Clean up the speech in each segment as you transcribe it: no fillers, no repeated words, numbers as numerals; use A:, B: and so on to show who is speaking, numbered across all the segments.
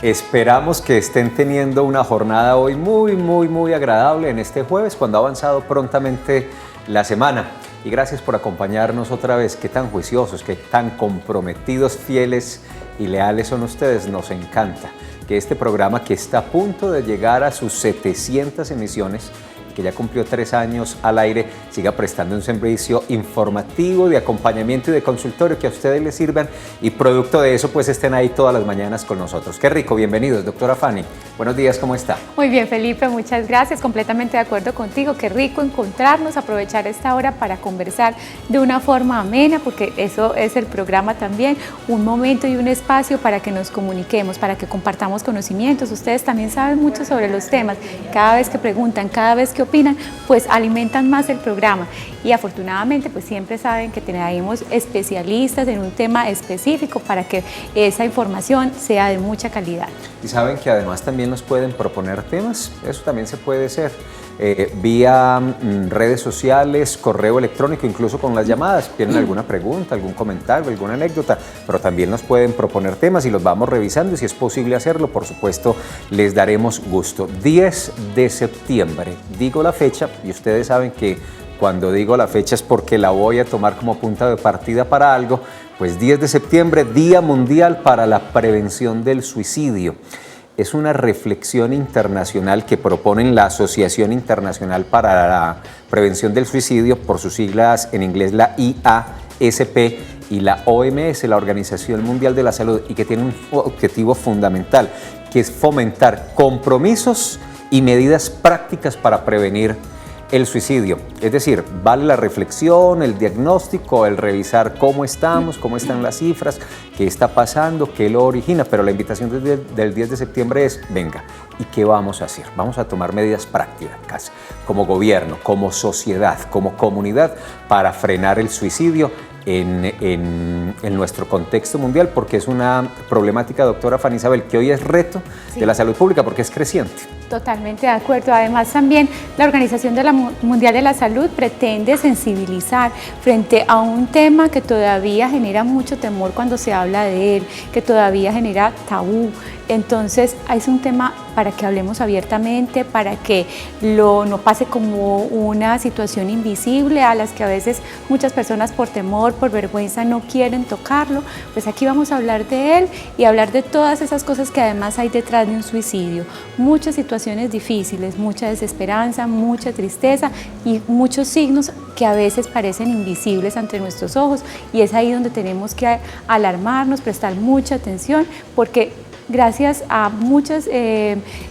A: Esperamos que estén teniendo una jornada hoy muy agradable en este jueves, cuando ha avanzado prontamente la semana. Y gracias por acompañarnos otra vez. Qué tan juiciosos, qué tan comprometidos, fieles y leales son ustedes. Nos encanta que este programa, que está a punto de llegar a sus 700 emisiones, que ya cumplió 3 años al aire, siga prestando un servicio informativo, de acompañamiento y de consultorio que a ustedes les sirvan, y producto de eso pues estén ahí todas las mañanas con nosotros. Qué rico, bienvenidos, doctora Fanny. Buenos días, ¿cómo está?
B: Muy bien, Felipe, muchas gracias, completamente de acuerdo contigo. Qué rico encontrarnos, aprovechar esta hora para conversar de una forma amena, porque eso es el programa también, un momento y un espacio para que nos comuniquemos, para que compartamos conocimientos. Ustedes también saben mucho sobre los temas, cada vez que preguntan, cada vez que opinan, pues alimentan más el programa, y afortunadamente pues siempre saben que tenemos especialistas en un tema específico para que esa información sea de mucha calidad.
A: Y saben que además también nos pueden proponer temas, eso también se puede hacer vía redes sociales, correo electrónico, incluso con las llamadas. Tienen alguna pregunta, algún comentario, alguna anécdota, pero también nos pueden proponer temas y los vamos revisando, y si es posible hacerlo, por supuesto, les daremos gusto. 10 de septiembre, digo la fecha, y ustedes saben que cuando digo la fecha es porque la voy a tomar como punta de partida para algo. Pues 10 de septiembre, Día Mundial para la Prevención del Suicidio. Es una reflexión internacional que proponen la Asociación Internacional para la Prevención del Suicidio, por sus siglas en inglés la IASP, y la OMS, la Organización Mundial de la Salud, y que tiene un objetivo fundamental, que es fomentar compromisos y medidas prácticas para prevenir el suicidio. Es decir, vale la reflexión, el diagnóstico, el revisar cómo estamos, cómo están las cifras, qué está pasando, qué lo origina, pero la invitación del 10 de septiembre es, venga, ¿y qué vamos a hacer? Vamos a tomar medidas prácticas como gobierno, como sociedad, como comunidad, para frenar el suicidio en nuestro contexto mundial, porque es una problemática, doctora Fanny Isabel, que hoy es reto de la salud pública, porque es creciente.
B: Totalmente de acuerdo. Además, también la Organización Mundial de la Salud pretende sensibilizar frente a un tema que todavía genera mucho temor cuando se habla de él, que todavía genera tabú. Entonces, es un tema para que hablemos abiertamente, para que no pase como una situación invisible a las que a veces muchas personas por temor, por vergüenza no quieren tocarlo. Pues aquí vamos a hablar de él y hablar de todas esas cosas que además hay detrás de un suicidio. Muchas situaciones difíciles, mucha desesperanza, mucha tristeza y muchos signos que a veces parecen invisibles ante nuestros ojos, y es ahí donde tenemos que alarmarnos, prestar mucha atención, porque gracias a muchas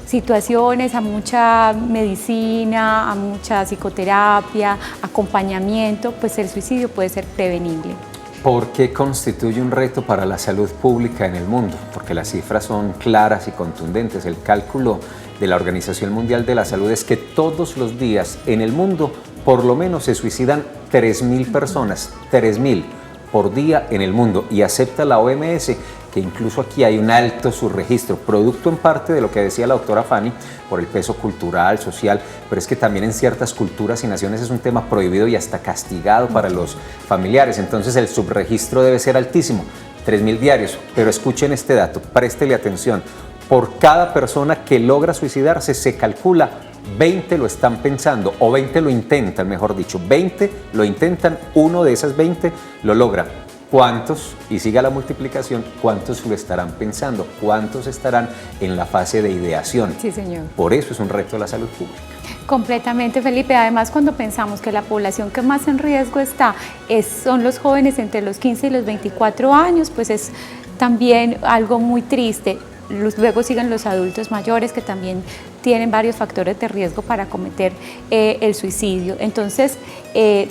B: situaciones, a mucha medicina, a mucha psicoterapia, acompañamiento, pues el suicidio puede ser prevenible.
A: ¿Por qué constituye un reto para la salud pública en el mundo? Porque las cifras son claras y contundentes. El cálculo de la Organización Mundial de la Salud es que todos los días en el mundo por lo menos se suicidan 3.000 personas, 3.000 por día en el mundo, y acepta la OMS que incluso aquí hay un alto subregistro, producto en parte de lo que decía la doctora Fanny, por el peso cultural, social, pero es que también en ciertas culturas y naciones es un tema prohibido y hasta castigado para los familiares. Entonces el subregistro debe ser altísimo, 3.000 diarios, pero escuchen este dato, préstele atención: por cada persona que logra suicidarse se calcula 20 lo están pensando, o 20 lo intentan, mejor dicho, 20 lo intentan, uno de esas 20 lo logra. ¿Cuántos, y siga la multiplicación, cuántos lo estarán pensando? ¿Cuántos estarán en la fase de ideación?
B: Sí, señor.
A: Por eso es un reto de la salud pública.
B: Completamente, Felipe. Además, cuando pensamos que la población que más en riesgo está son los jóvenes entre los 15 y los 24 años, pues es también algo muy triste. Luego siguen los adultos mayores, que también tienen varios factores de riesgo para cometer el suicidio. Entonces,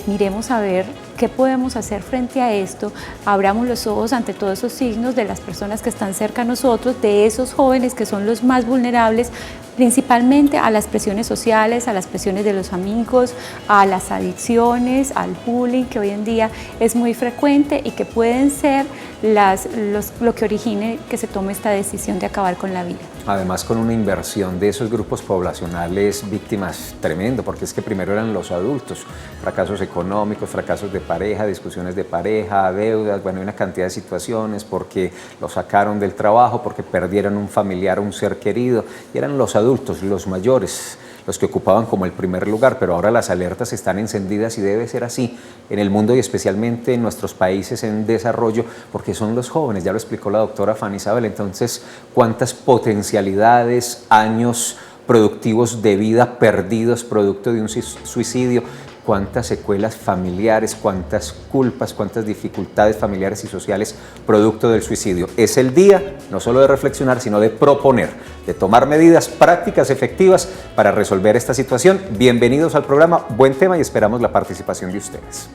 B: miremos a ver qué podemos hacer frente a esto, abramos los ojos ante todos esos signos de las personas que están cerca a nosotros, de esos jóvenes que son los más vulnerables, principalmente a las presiones sociales, a las presiones de los amigos, a las adicciones, al bullying, que hoy en día es muy frecuente y que pueden ser lo que origine que se tome esta decisión de acabar con la vida.
A: Además, con una inversión de esos grupos poblacionales víctimas tremendo, porque es que primero eran los adultos, fracasos económicos, fracasos de pareja, discusiones de pareja, deudas, bueno, hay una cantidad de situaciones, porque lo sacaron del trabajo, porque perdieron un familiar, un ser querido, y eran los adultos, los mayores, los que ocupaban como el primer lugar, pero ahora las alertas están encendidas y debe ser así en el mundo y especialmente en nuestros países en desarrollo, porque son los jóvenes, ya lo explicó la doctora Fanny Isabel. Entonces, ¿cuántas potencialidades, años productivos de vida perdidos producto de un suicidio? Cuántas secuelas familiares, cuántas culpas, cuántas dificultades familiares y sociales producto del suicidio. Es el día no solo de reflexionar, sino de proponer, de tomar medidas prácticas efectivas para resolver esta situación. Bienvenidos al programa, buen tema y esperamos la participación de ustedes.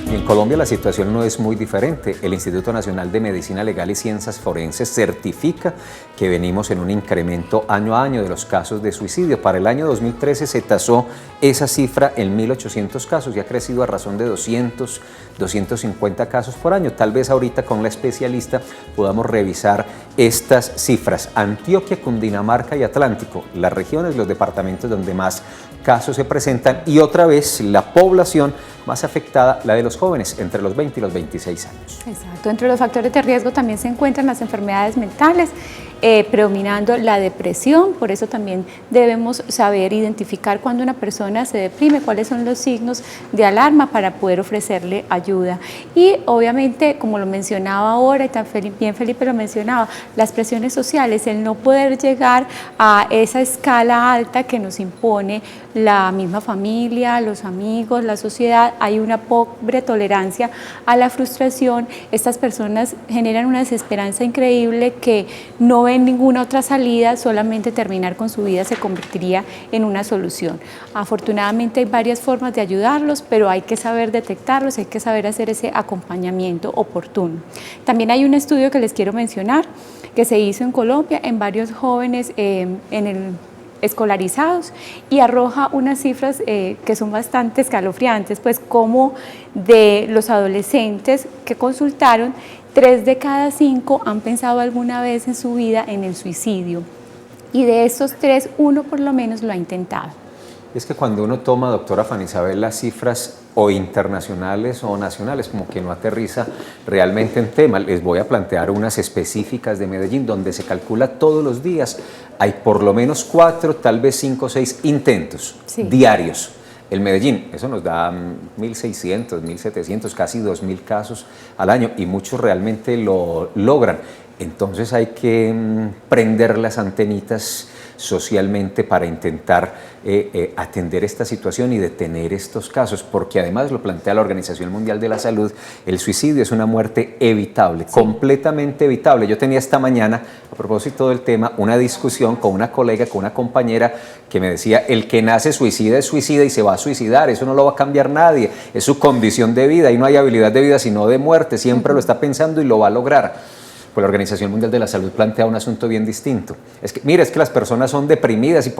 A: En Colombia la situación no es muy diferente. El Instituto Nacional de Medicina Legal y Ciencias Forenses certifica que venimos en un incremento año a año de los casos de suicidio. Para el año 2013 se tasó esa cifra en 1.800 casos y ha crecido a razón de 200, 250 casos por año. Tal vez ahorita con la especialista podamos revisar estas cifras. Antioquia, Cundinamarca y Atlántico, las regiones, los departamentos donde más casos se presentan, y otra vez la población más afectada, la de los jóvenes entre los 20 y los 26 años.
B: Exacto, entre los factores de riesgo también se encuentran las enfermedades mentales, predominando la depresión. Por eso también debemos saber identificar cuando una persona se deprime, cuáles son los signos de alarma para poder ofrecerle ayuda. Y obviamente, como lo mencionaba ahora y tan bien Felipe lo mencionaba, las presiones sociales, el no poder llegar a esa escala alta que nos impone la misma familia, los amigos, la sociedad. Hay una pobre tolerancia a la frustración. Estas personas generan una desesperanza increíble que no ven ninguna otra salida, solamente terminar con su vida se convertiría en una solución. Afortunadamente hay varias formas de ayudarlos, pero hay que saber detectarlos, hay que saber hacer ese acompañamiento oportuno. También hay un estudio que les quiero mencionar que se hizo en Colombia en varios jóvenes escolarizados y arroja unas cifras que son bastante escalofriantes, pues como de los adolescentes que consultaron, 3 de cada 5 han pensado alguna vez en su vida en el suicidio, y de estos 3, 1 por lo menos lo ha intentado.
A: Es que cuando uno toma, doctora Fanny Isabel, las cifras o internacionales o nacionales, como que no aterriza realmente en tema. Les voy a plantear unas específicas de Medellín, donde se calcula todos los días, hay por lo menos 4, tal vez 5 o 6 intentos diarios. El Medellín, eso nos da 1.600, 1.700, casi 2.000 casos al año, y muchos realmente lo logran. Entonces hay que prender las antenitas socialmente para intentar atender esta situación y detener estos casos, porque además lo plantea la Organización Mundial de la Salud, el suicidio es una muerte evitable, completamente evitable. Yo tenía esta mañana, a propósito del tema, una discusión con una colega, con una compañera que me decía, el que nace suicida es suicida y se va a suicidar, eso no lo va a cambiar nadie, es su condición de vida y no hay habilidad de vida sino de muerte, siempre lo está pensando y lo va a lograr. Pues la Organización Mundial de la Salud plantea un asunto bien distinto. Es que, mira, es que las personas son deprimidas y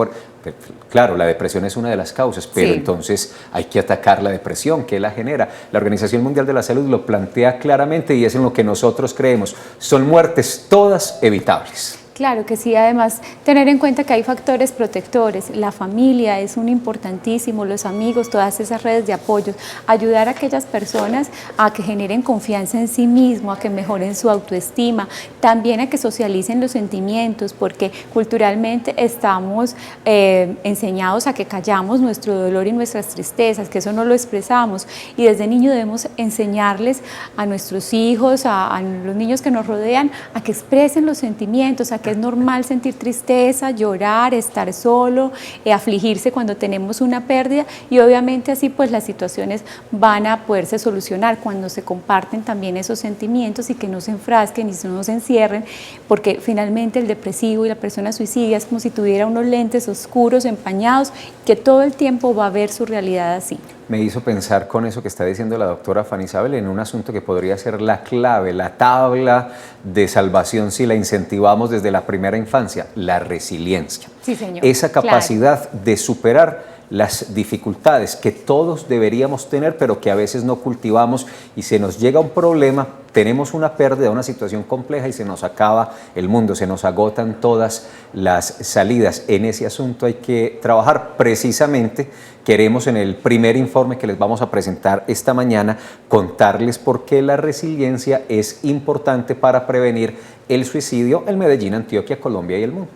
A: claro, la depresión es una de las causas, pero entonces hay que atacar la depresión, que la genera. La Organización Mundial de la Salud lo plantea claramente y es en lo que nosotros creemos. Son muertes todas evitables.
B: Claro que sí, además tener en cuenta que hay factores protectores, la familia es un importantísimo, los amigos, todas esas redes de apoyo, ayudar a aquellas personas a que generen confianza en sí mismos, a que mejoren su autoestima, también a que socialicen los sentimientos, porque culturalmente estamos enseñados a que callamos nuestro dolor y nuestras tristezas, que eso no lo expresamos, y desde niño debemos enseñarles a nuestros hijos, a los niños que nos rodean, a que expresen los sentimientos, a que es normal sentir tristeza, llorar, estar solo, afligirse cuando tenemos una pérdida, y obviamente así pues las situaciones van a poderse solucionar cuando se comparten también esos sentimientos y que no se enfrasquen y no se encierren, porque finalmente el depresivo y la persona suicida es como si tuviera unos lentes oscuros, empañados, que todo el tiempo va a ver su realidad así.
A: Me hizo pensar con eso que está diciendo la doctora Fanny Isabel en un asunto que podría ser la clave, la tabla de salvación si la incentivamos desde la primera infancia, la resiliencia.
B: Sí, señor.
A: Esa capacidad de superar las dificultades que todos deberíamos tener, pero que a veces no cultivamos, y se nos llega un problema, tenemos una pérdida, una situación compleja y se nos acaba el mundo, se nos agotan todas las salidas. En ese asunto hay que trabajar. Precisamente queremos en el primer informe que les vamos a presentar esta mañana contarles por qué la resiliencia es importante para prevenir el suicidio en Medellín, Antioquia, Colombia y el mundo.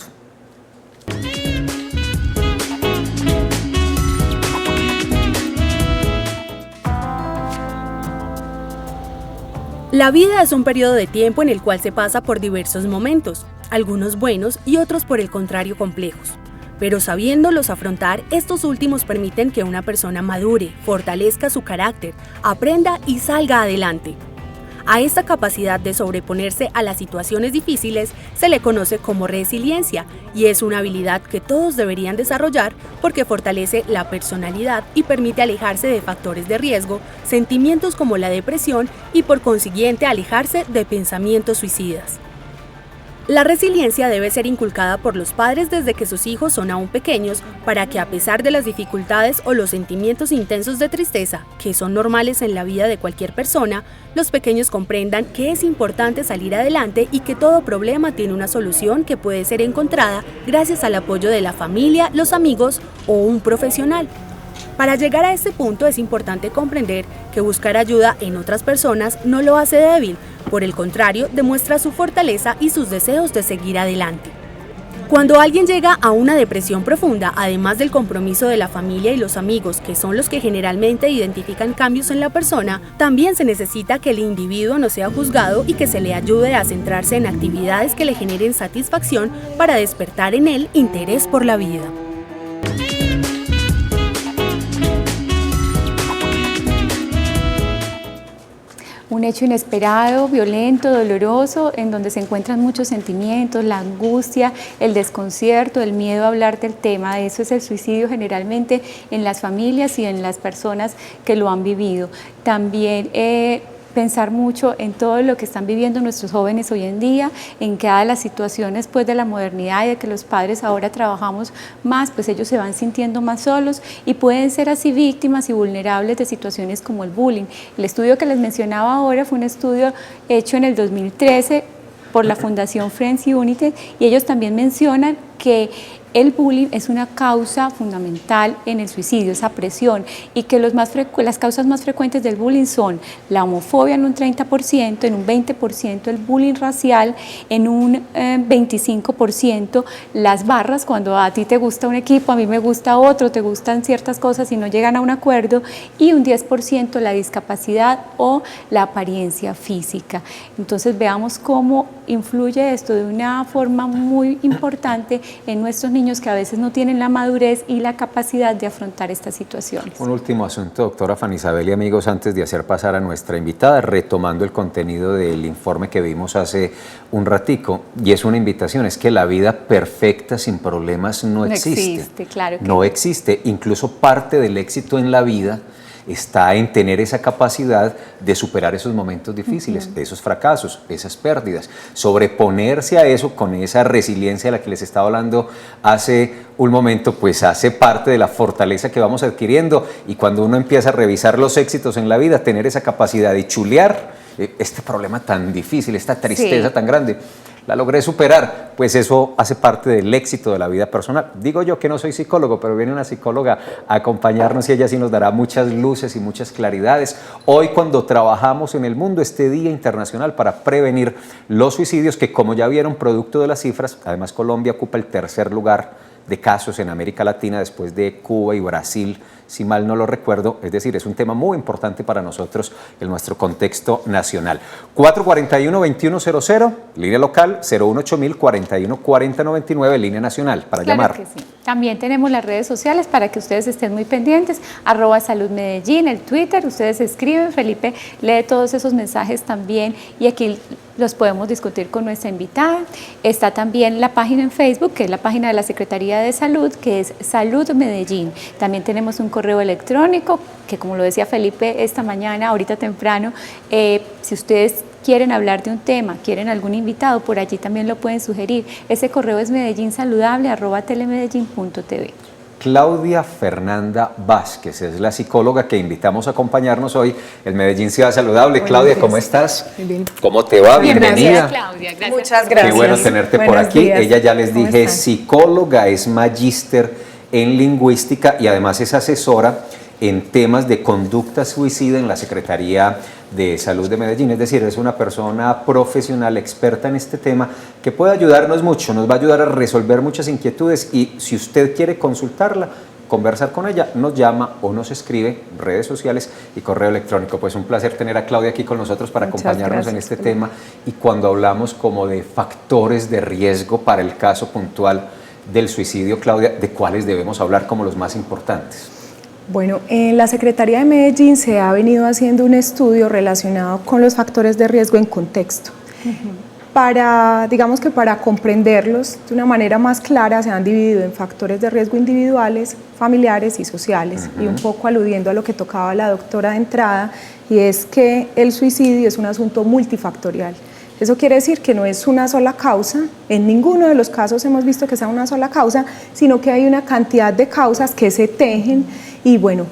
C: La vida es un periodo de tiempo en el cual se pasa por diversos momentos, algunos buenos y otros por el contrario complejos. Pero sabiéndolos afrontar, estos últimos permiten que una persona madure, fortalezca su carácter, aprenda y salga adelante. A esta capacidad de sobreponerse a las situaciones difíciles se le conoce como resiliencia, y es una habilidad que todos deberían desarrollar porque fortalece la personalidad y permite alejarse de factores de riesgo, sentimientos como la depresión y por consiguiente alejarse de pensamientos suicidas. La resiliencia debe ser inculcada por los padres desde que sus hijos son aún pequeños, para que a pesar de las dificultades o los sentimientos intensos de tristeza, que son normales en la vida de cualquier persona, los pequeños comprendan que es importante salir adelante y que todo problema tiene una solución que puede ser encontrada gracias al apoyo de la familia, los amigos o un profesional. Para llegar a este punto es importante comprender que buscar ayuda en otras personas no lo hace débil, por el contrario, demuestra su fortaleza y sus deseos de seguir adelante. Cuando alguien llega a una depresión profunda, además del compromiso de la familia y los amigos, que son los que generalmente identifican cambios en la persona, también se necesita que el individuo no sea juzgado y que se le ayude a centrarse en actividades que le generen satisfacción para despertar en él interés por la vida.
B: Un hecho inesperado, violento, doloroso, en donde se encuentran muchos sentimientos, la angustia, el desconcierto, el miedo a hablar del tema. Eso es el suicidio generalmente en las familias y en las personas que lo han vivido. También pensar mucho en todo lo que están viviendo nuestros jóvenes hoy en día, en cada las situaciones pues de la modernidad y de que los padres ahora trabajamos más, pues ellos se van sintiendo más solos y pueden ser así víctimas y vulnerables de situaciones como el bullying. El estudio que les mencionaba ahora fue un estudio hecho en el 2013 por la Fundación Friends United, y ellos también mencionan que el bullying es una causa fundamental en el suicidio, esa presión, y que las causas más frecuentes del bullying son la homofobia en un 30%, en un 20% el bullying racial, en un 25% las barras, cuando a ti te gusta un equipo, a mí me gusta otro, te gustan ciertas cosas y no llegan a un acuerdo, y un 10% la discapacidad o la apariencia física. Entonces veamos cómo influye esto de una forma muy importante en nuestros niños que a veces no tienen la madurez y la capacidad de afrontar estas situaciones.
A: Un último asunto, doctora Fanny Isabel y amigos, antes de hacer pasar a nuestra invitada, retomando el contenido del informe que vimos hace un ratico, y es una invitación, es que la vida perfecta sin problemas no existe.
B: No existe, claro que
A: no existe. Incluso parte del éxito en la vida está en tener esa capacidad de superar esos momentos difíciles, esos fracasos, esas pérdidas, sobreponerse a eso con esa resiliencia de la que les estaba hablando hace un momento, pues hace parte de la fortaleza que vamos adquiriendo, y cuando uno empieza a revisar los éxitos en la vida, tener esa capacidad de chulear este problema tan difícil, esta tristeza tan grande, la logré superar, pues eso hace parte del éxito de la vida personal. Digo yo que no soy psicólogo, pero viene una psicóloga a acompañarnos y ella sí nos dará muchas luces y muchas claridades. Hoy, cuando trabajamos en el mundo, este Día Internacional para prevenir los suicidios, que como ya vieron, producto de las cifras, además Colombia ocupa el tercer lugar de casos en América Latina después de Cuba y Brasil, si mal no lo recuerdo, es decir, es un tema muy importante para nosotros en nuestro contexto nacional. 441-2100, línea local, 018 41 40 99, línea nacional para llamar.
B: Que sí. También tenemos las redes sociales para que ustedes estén muy pendientes, @saludmedellín, el Twitter, ustedes escriben, Felipe lee todos esos mensajes también y aquí los podemos discutir con nuestra invitada. Está también la página en Facebook, que es la página de la Secretaría de Salud, que es Salud Medellín. También tenemos un correo electrónico, que como lo decía Felipe esta mañana, ahorita temprano, si ustedes quieren hablar de un tema, quieren algún invitado, por allí también lo pueden sugerir. Ese correo es medellínsaludable@telemedellín.tv.
A: Claudia Fernanda Vázquez es la psicóloga que invitamos a acompañarnos hoy en Medellín Ciudad Saludable. Claudia, ¿cómo estás?
D: Muy bien.
A: ¿Cómo te va? Bienvenida.
B: Gracias, Claudia. Gracias.
D: Muchas gracias.
A: Qué bueno tenerte por
D: Buenos
A: aquí.
D: días.
A: Ella ya les
D: ¿Cómo
A: dije,
D: están?
A: psicóloga, es magíster en lingüística y además es asesora en temas de conducta suicida en la Secretaría de Salud de Medellín, es decir, es una persona profesional experta en este tema que puede ayudarnos mucho, nos va a ayudar a resolver muchas inquietudes y si usted quiere consultarla, conversar con ella, nos llama o nos escribe, redes sociales y correo electrónico. Pues un placer tener a Claudia aquí con nosotros para
D: Muchas
A: acompañarnos en
D: gracias,
A: este tema y cuando hablamos como de factores de riesgo para el caso puntual del suicidio, Claudia, ¿de cuáles debemos hablar como los más importantes?
D: Bueno, en la Secretaría de Medellín se ha venido haciendo un estudio relacionado con los factores de riesgo en contexto. Digamos que para comprenderlos de una manera más clara se han dividido en factores de riesgo individuales, familiares y sociales. Y un poco aludiendo a lo que tocaba la doctora de entrada, y es que el suicidio es un asunto multifactorial. Eso quiere decir que no es una sola causa, en ninguno de los casos hemos visto que sea una sola causa, sino que hay una cantidad de causas que se tejen y bueno,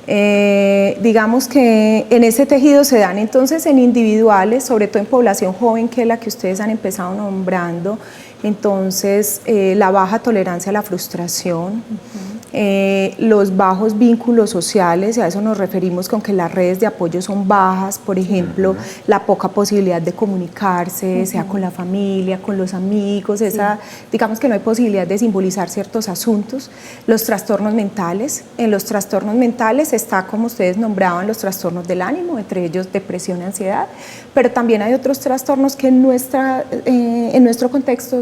D: digamos que en ese tejido se dan entonces en individuales, sobre todo en población joven, que es la que ustedes han empezado nombrando, entonces la baja tolerancia a la frustración, los bajos vínculos sociales, y a eso nos referimos con que las redes de apoyo son bajas, por ejemplo, la poca posibilidad de comunicarse, sea con la familia, con los amigos, digamos que no hay posibilidad de simbolizar ciertos asuntos, los trastornos mentales, en los trastornos mentales está, como ustedes nombraban, los trastornos del ánimo, entre ellos depresión y ansiedad, pero también hay otros trastornos que en nuestro contexto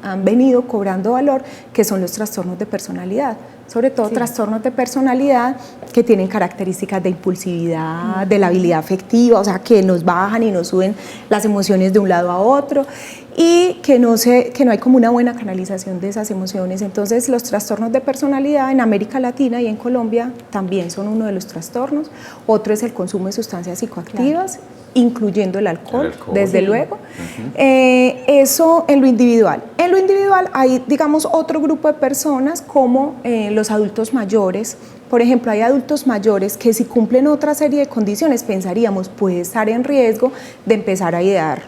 D: han venido cobrando valor, que son los trastornos de personalidad, sobre todo trastornos de personalidad que tienen características de impulsividad, de la habilidad afectiva, o sea, que nos bajan y nos suben las emociones de un lado a otro y que no hay como una buena canalización de esas emociones. Entonces, los trastornos de personalidad en América Latina y en Colombia también son uno de los trastornos. Otro es el consumo de sustancias psicoactivas, incluyendo el alcohol, desde luego. Eso en lo individual. En lo individual hay, digamos, otro grupo de personas como los adultos mayores. Por ejemplo, hay adultos mayores que si cumplen otra serie de condiciones, pensaríamos, puede estar en riesgo de empezar a idear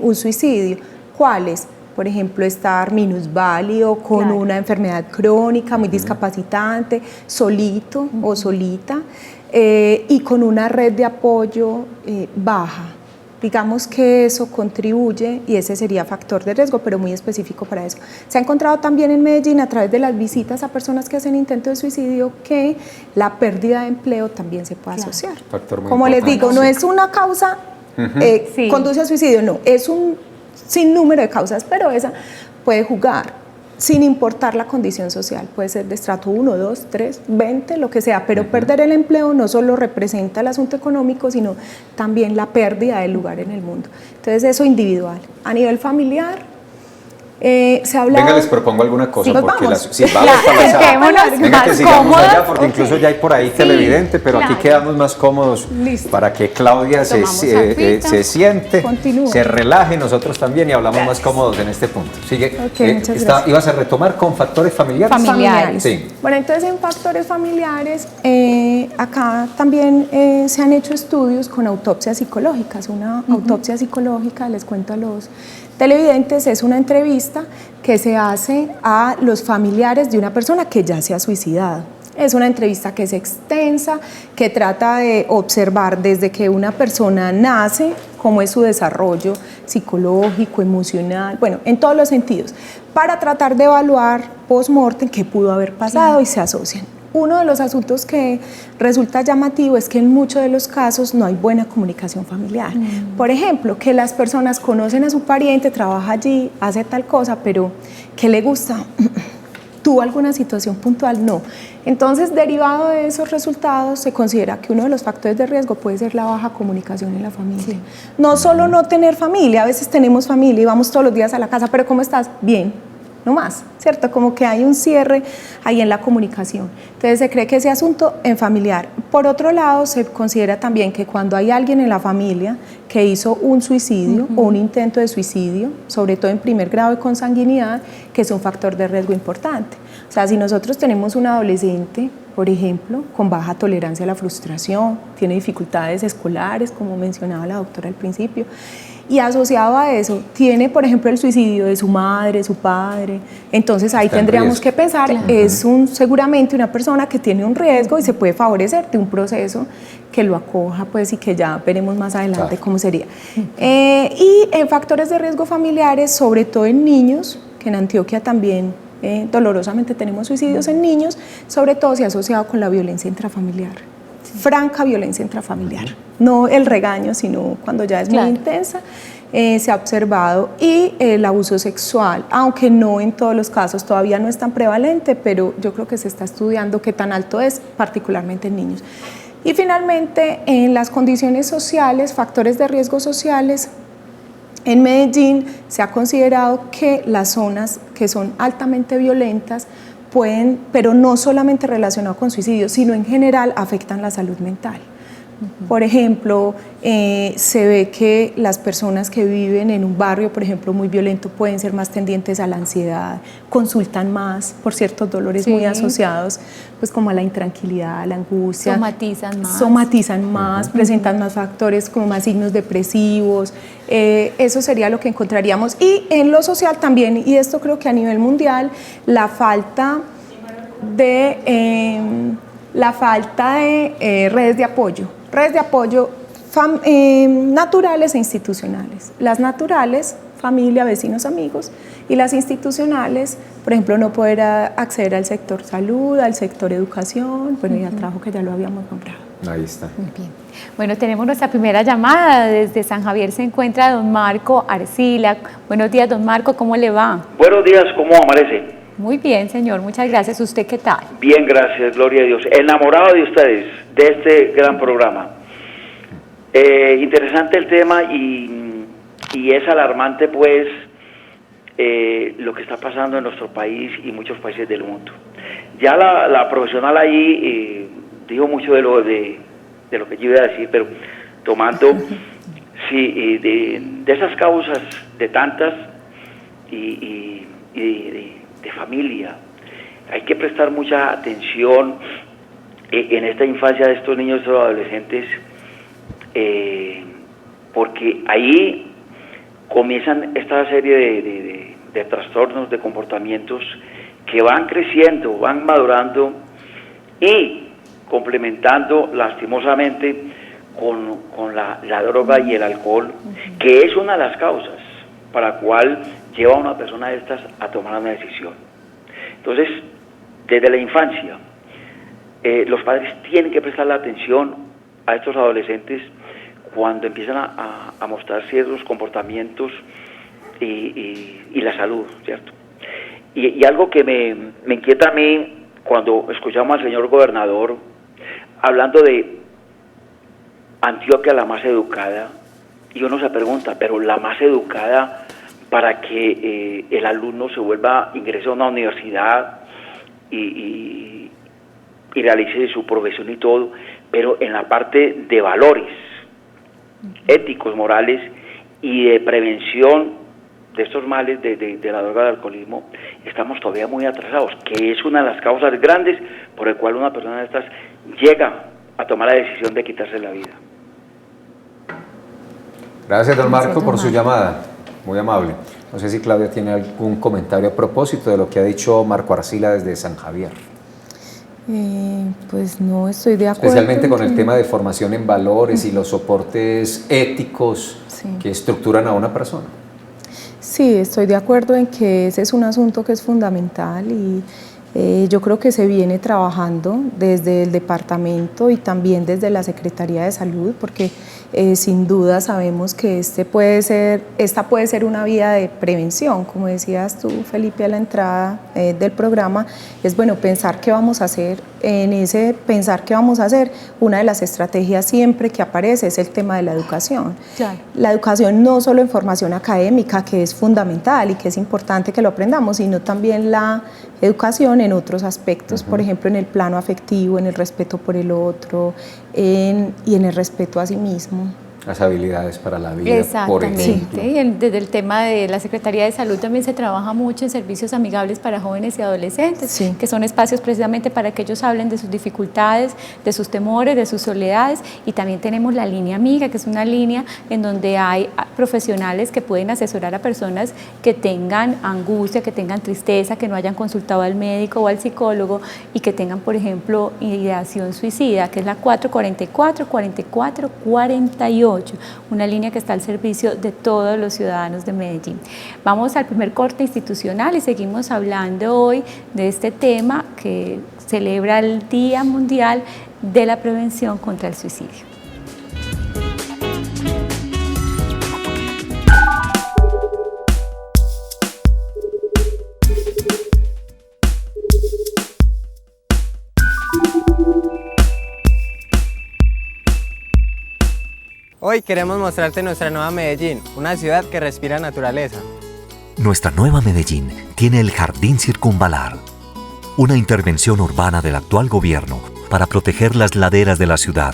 D: un suicidio. ¿Cuáles? Por ejemplo, estar minusválido, con una enfermedad crónica muy discapacitante, solito o solita, y con una red de apoyo baja. Digamos que eso contribuye y ese sería factor de riesgo, pero muy específico para eso. Se ha encontrado también en Medellín a través de las visitas a personas que hacen intento de suicidio que la pérdida de empleo también se puede asociar. Como les digo, no es una causa conduce al suicidio, no, es un sinnúmero de causas, pero esa puede jugar sin importar la condición social, puede ser de estrato 1, 2, 3, 20, lo que sea, pero perder el empleo no solo representa el asunto económico, sino también la pérdida del lugar en el mundo. Entonces eso individual. A nivel familiar, se ha hablado...
A: Venga, les propongo alguna cosa.
D: Sí,
A: porque
D: vamos.
A: vamos para la sala. Venga, que sigamos
B: cómodos.
A: allá, porque incluso ya hay por ahí televidente, pero aquí quedamos más cómodos para que Claudia se siente, se relaje, nosotros también, y hablamos más cómodos en este punto. Sigue.
D: Muchas gracias.
A: ¿Ibas a retomar con factores familiares?
D: Familiares.
A: Sí.
D: Bueno, entonces en factores familiares, acá también se han hecho estudios con autopsias psicológicas. Una autopsia psicológica, les cuento a los televidentes, es una entrevista que se hace a los familiares de una persona que ya se ha suicidado. Es una entrevista que es extensa, que trata de observar desde que una persona nace, cómo es su desarrollo psicológico, emocional, bueno, en todos los sentidos, para tratar de evaluar post-mortem qué pudo haber pasado y se asocian uno de los asuntos que resulta llamativo es que en muchos de los casos no hay buena comunicación familiar. Por ejemplo, que las personas conocen a su pariente, trabaja allí, hace tal cosa, pero ¿qué le gusta? ¿Tuvo alguna situación puntual? No. Entonces, derivado de esos resultados, se considera que uno de los factores de riesgo puede ser la baja comunicación en la familia. Sí. No solo no tener familia, a veces tenemos familia y vamos todos los días a la casa, pero ¿cómo estás? Bien, no más, ¿cierto? Como que hay un cierre ahí en la comunicación. Entonces, se cree que ese asunto en familiar. Por otro lado, se considera también que cuando hay alguien en la familia que hizo un suicidio o un intento de suicidio, sobre todo en primer grado de consanguinidad, que es un factor de riesgo importante. O sea, si nosotros tenemos un adolescente, por ejemplo, con baja tolerancia a la frustración, tiene dificultades escolares, como mencionaba la doctora al principio, y asociado a eso tiene, por ejemplo, el suicidio de su madre, su padre, entonces ahí tendríamos que pensar, claro, es seguramente una persona que tiene un riesgo y se puede favorecer de un proceso que lo acoja, pues, y que ya veremos más adelante cómo sería. Y en factores de riesgo familiares, sobre todo en niños, que en Antioquia también dolorosamente tenemos suicidios en niños, sobre todo se ha asociado con la violencia intrafamiliar. Franca violencia intrafamiliar, no el regaño, sino cuando ya es muy intensa, se ha observado, y el abuso sexual, aunque no en todos los casos, todavía no es tan prevalente, pero yo creo que se está estudiando qué tan alto es, particularmente en niños. Y finalmente, en las condiciones sociales, factores de riesgo sociales, en Medellín se ha considerado que las zonas que son altamente violentas pueden, pero no solamente relacionado con suicidios, sino en general afectan la salud mental. Por ejemplo, se ve que las personas que viven en un barrio, por ejemplo, muy violento, pueden ser más tendientes a la ansiedad, consultan más por ciertos dolores muy asociados, pues como a la intranquilidad, a la angustia. Somatizan más, presentan más factores como más signos depresivos. Eso sería lo que encontraríamos. Y en lo social también, y esto creo que a nivel mundial, la falta de redes de apoyo. Redes de apoyo naturales e institucionales. Las naturales, familia, vecinos, amigos, y las institucionales, por ejemplo, no poder acceder al sector salud, al sector educación, bueno, y al trabajo, que ya lo habíamos nombrado.
A: Ahí está.
B: Muy bien. Bueno, tenemos nuestra primera llamada. Desde San Javier se encuentra don Marco Arcila. Buenos días, don Marco, ¿cómo le va?
E: Buenos días, ¿cómo amanece?
B: Muy bien, señor, muchas gracias. ¿Usted qué tal?
E: Bien, gracias, gloria a Dios. Enamorado de ustedes, de este gran programa. Interesante el tema y es alarmante, pues, lo que está pasando en nuestro país y muchos países del mundo. Ya la profesional ahí dijo mucho de lo que yo iba a decir, pero tomando de esas causas, de tantas, y de familia, hay que prestar mucha atención en esta infancia de estos niños y adolescentes, porque ahí comienzan esta serie de trastornos, de comportamientos que van creciendo, van madurando y complementando lastimosamente con la droga y el alcohol, que es una de las causas para la cual lleva a una persona de estas a tomar una decisión. Entonces, desde la infancia, los padres tienen que prestarle atención a estos adolescentes cuando empiezan a mostrar ciertos comportamientos y la salud, ¿cierto? Y algo que me inquieta a mí cuando escuchamos al señor gobernador hablando de Antioquia la más educada, y uno se pregunta, pero la más educada para que el alumno se ingrese a una universidad y realice su profesión y todo, pero en la parte de valores éticos, morales y de prevención de estos males de la droga, del alcoholismo, estamos todavía muy atrasados, que es una de las causas grandes por el cual una persona de estas llega a tomar la decisión de quitarse la vida.
A: Gracias, don Marco, por su llamada. Muy amable. No sé si Claudia tiene algún comentario a propósito de lo que ha dicho Marco Arcila desde San Javier.
D: Pues no estoy de acuerdo.
A: Especialmente con el tema de formación en valores y los soportes éticos que estructuran a una persona.
D: Sí, estoy de acuerdo en que ese es un asunto que es fundamental y Yo creo que se viene trabajando desde el departamento y también desde la Secretaría de Salud, porque sin duda sabemos que esta puede ser una vía de prevención. Como decías tú, Felipe, a la entrada del programa, es bueno pensar qué vamos a hacer. En ese pensar qué vamos a hacer, una de las estrategias siempre que aparece es el tema de la educación.
B: Claro.
D: La educación no solo en formación académica, que es fundamental y que es importante que lo aprendamos, sino también la educación en otros aspectos, por ejemplo, en el plano afectivo, en el respeto por el otro y en el respeto a sí mismo.
A: Las habilidades para la vida, por ejemplo.
B: Exactamente. Desde el tema de la Secretaría de Salud también se trabaja mucho en servicios amigables para jóvenes y adolescentes,
D: Sí.
B: que son espacios precisamente para que ellos hablen de sus dificultades, de sus temores, de sus soledades. Y también tenemos la línea amiga, que es una línea en donde hay profesionales que pueden asesorar a personas que tengan angustia, que tengan tristeza, que no hayan consultado al médico o al psicólogo y que tengan, por ejemplo, ideación suicida, que es la 444-4448. Una línea que está al servicio de todos los ciudadanos de Medellín. Vamos al primer corte institucional y seguimos hablando hoy de este tema que celebra el Día Mundial de la Prevención contra el Suicidio.
F: Hoy queremos mostrarte nuestra nueva Medellín, una ciudad que respira naturaleza.
G: Nuestra nueva Medellín tiene el Jardín Circunvalar, una intervención urbana del actual gobierno para proteger las laderas de la ciudad.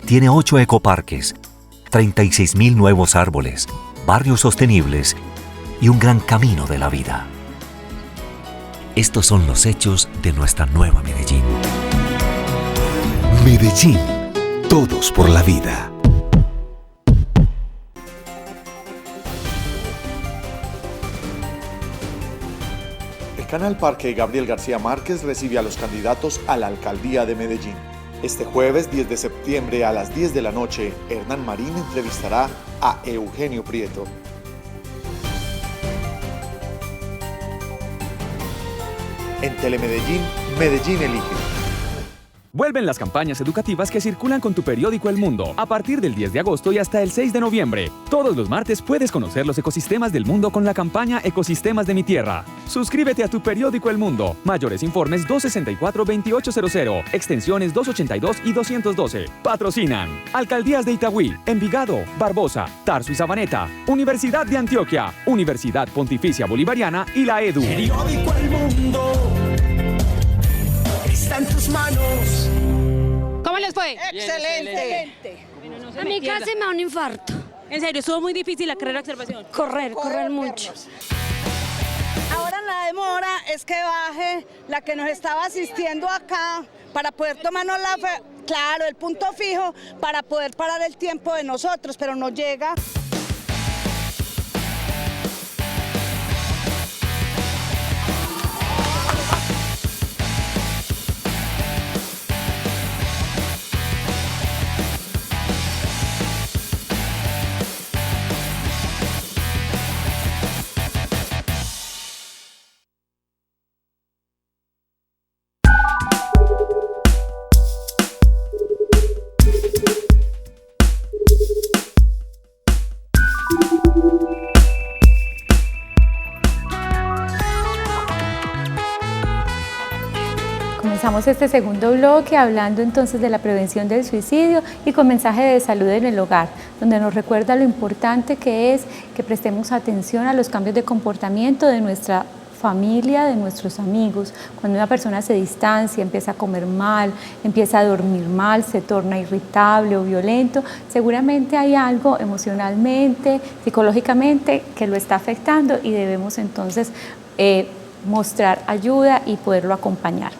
G: Tiene 8 ecoparques, 36.000 nuevos árboles, barrios sostenibles y un gran camino de la vida. Estos son los hechos de nuestra nueva Medellín.
H: Medellín, todos por la vida.
I: El Canal Parque Gabriel García Márquez recibe a los candidatos a la alcaldía de Medellín. Este jueves 10 de septiembre a las 10 de la noche, Hernán Marín entrevistará a Eugenio Prieto. En Telemedellín, Medellín elige.
J: Vuelven las campañas educativas que circulan con tu periódico El Mundo a partir del 10 de agosto y hasta el 6 de noviembre. Todos los martes puedes conocer los ecosistemas del mundo con la campaña Ecosistemas de mi Tierra. Suscríbete a tu periódico El Mundo. Mayores informes 264-2800, extensiones 282 y 212. Patrocinan Alcaldías de Itagüí, Envigado, Barbosa, Tarso y Sabaneta, Universidad de Antioquia, Universidad Pontificia Bolivariana y la EDU.
K: Periódico El Mundo está en tus manos.
L: ¿Cómo les fue?
K: Excelente.
L: A mí casi me da un infarto. En serio, estuvo muy difícil la carrera de observación. Correr mucho.
M: Ahora la demora es que baje la que nos estaba asistiendo acá para poder tomarnos el punto fijo para poder parar el tiempo de nosotros, pero no llega.
B: Comenzamos este segundo bloque hablando entonces de la prevención del suicidio y con mensaje de salud en el hogar, donde nos recuerda lo importante que es que prestemos atención a los cambios de comportamiento de nuestra familia, de nuestros amigos. Cuando una persona se distancia, empieza a comer mal, empieza a dormir mal, se torna irritable o violento, seguramente hay algo emocionalmente, psicológicamente que lo está afectando y debemos entonces mostrar ayuda y poderlo acompañar.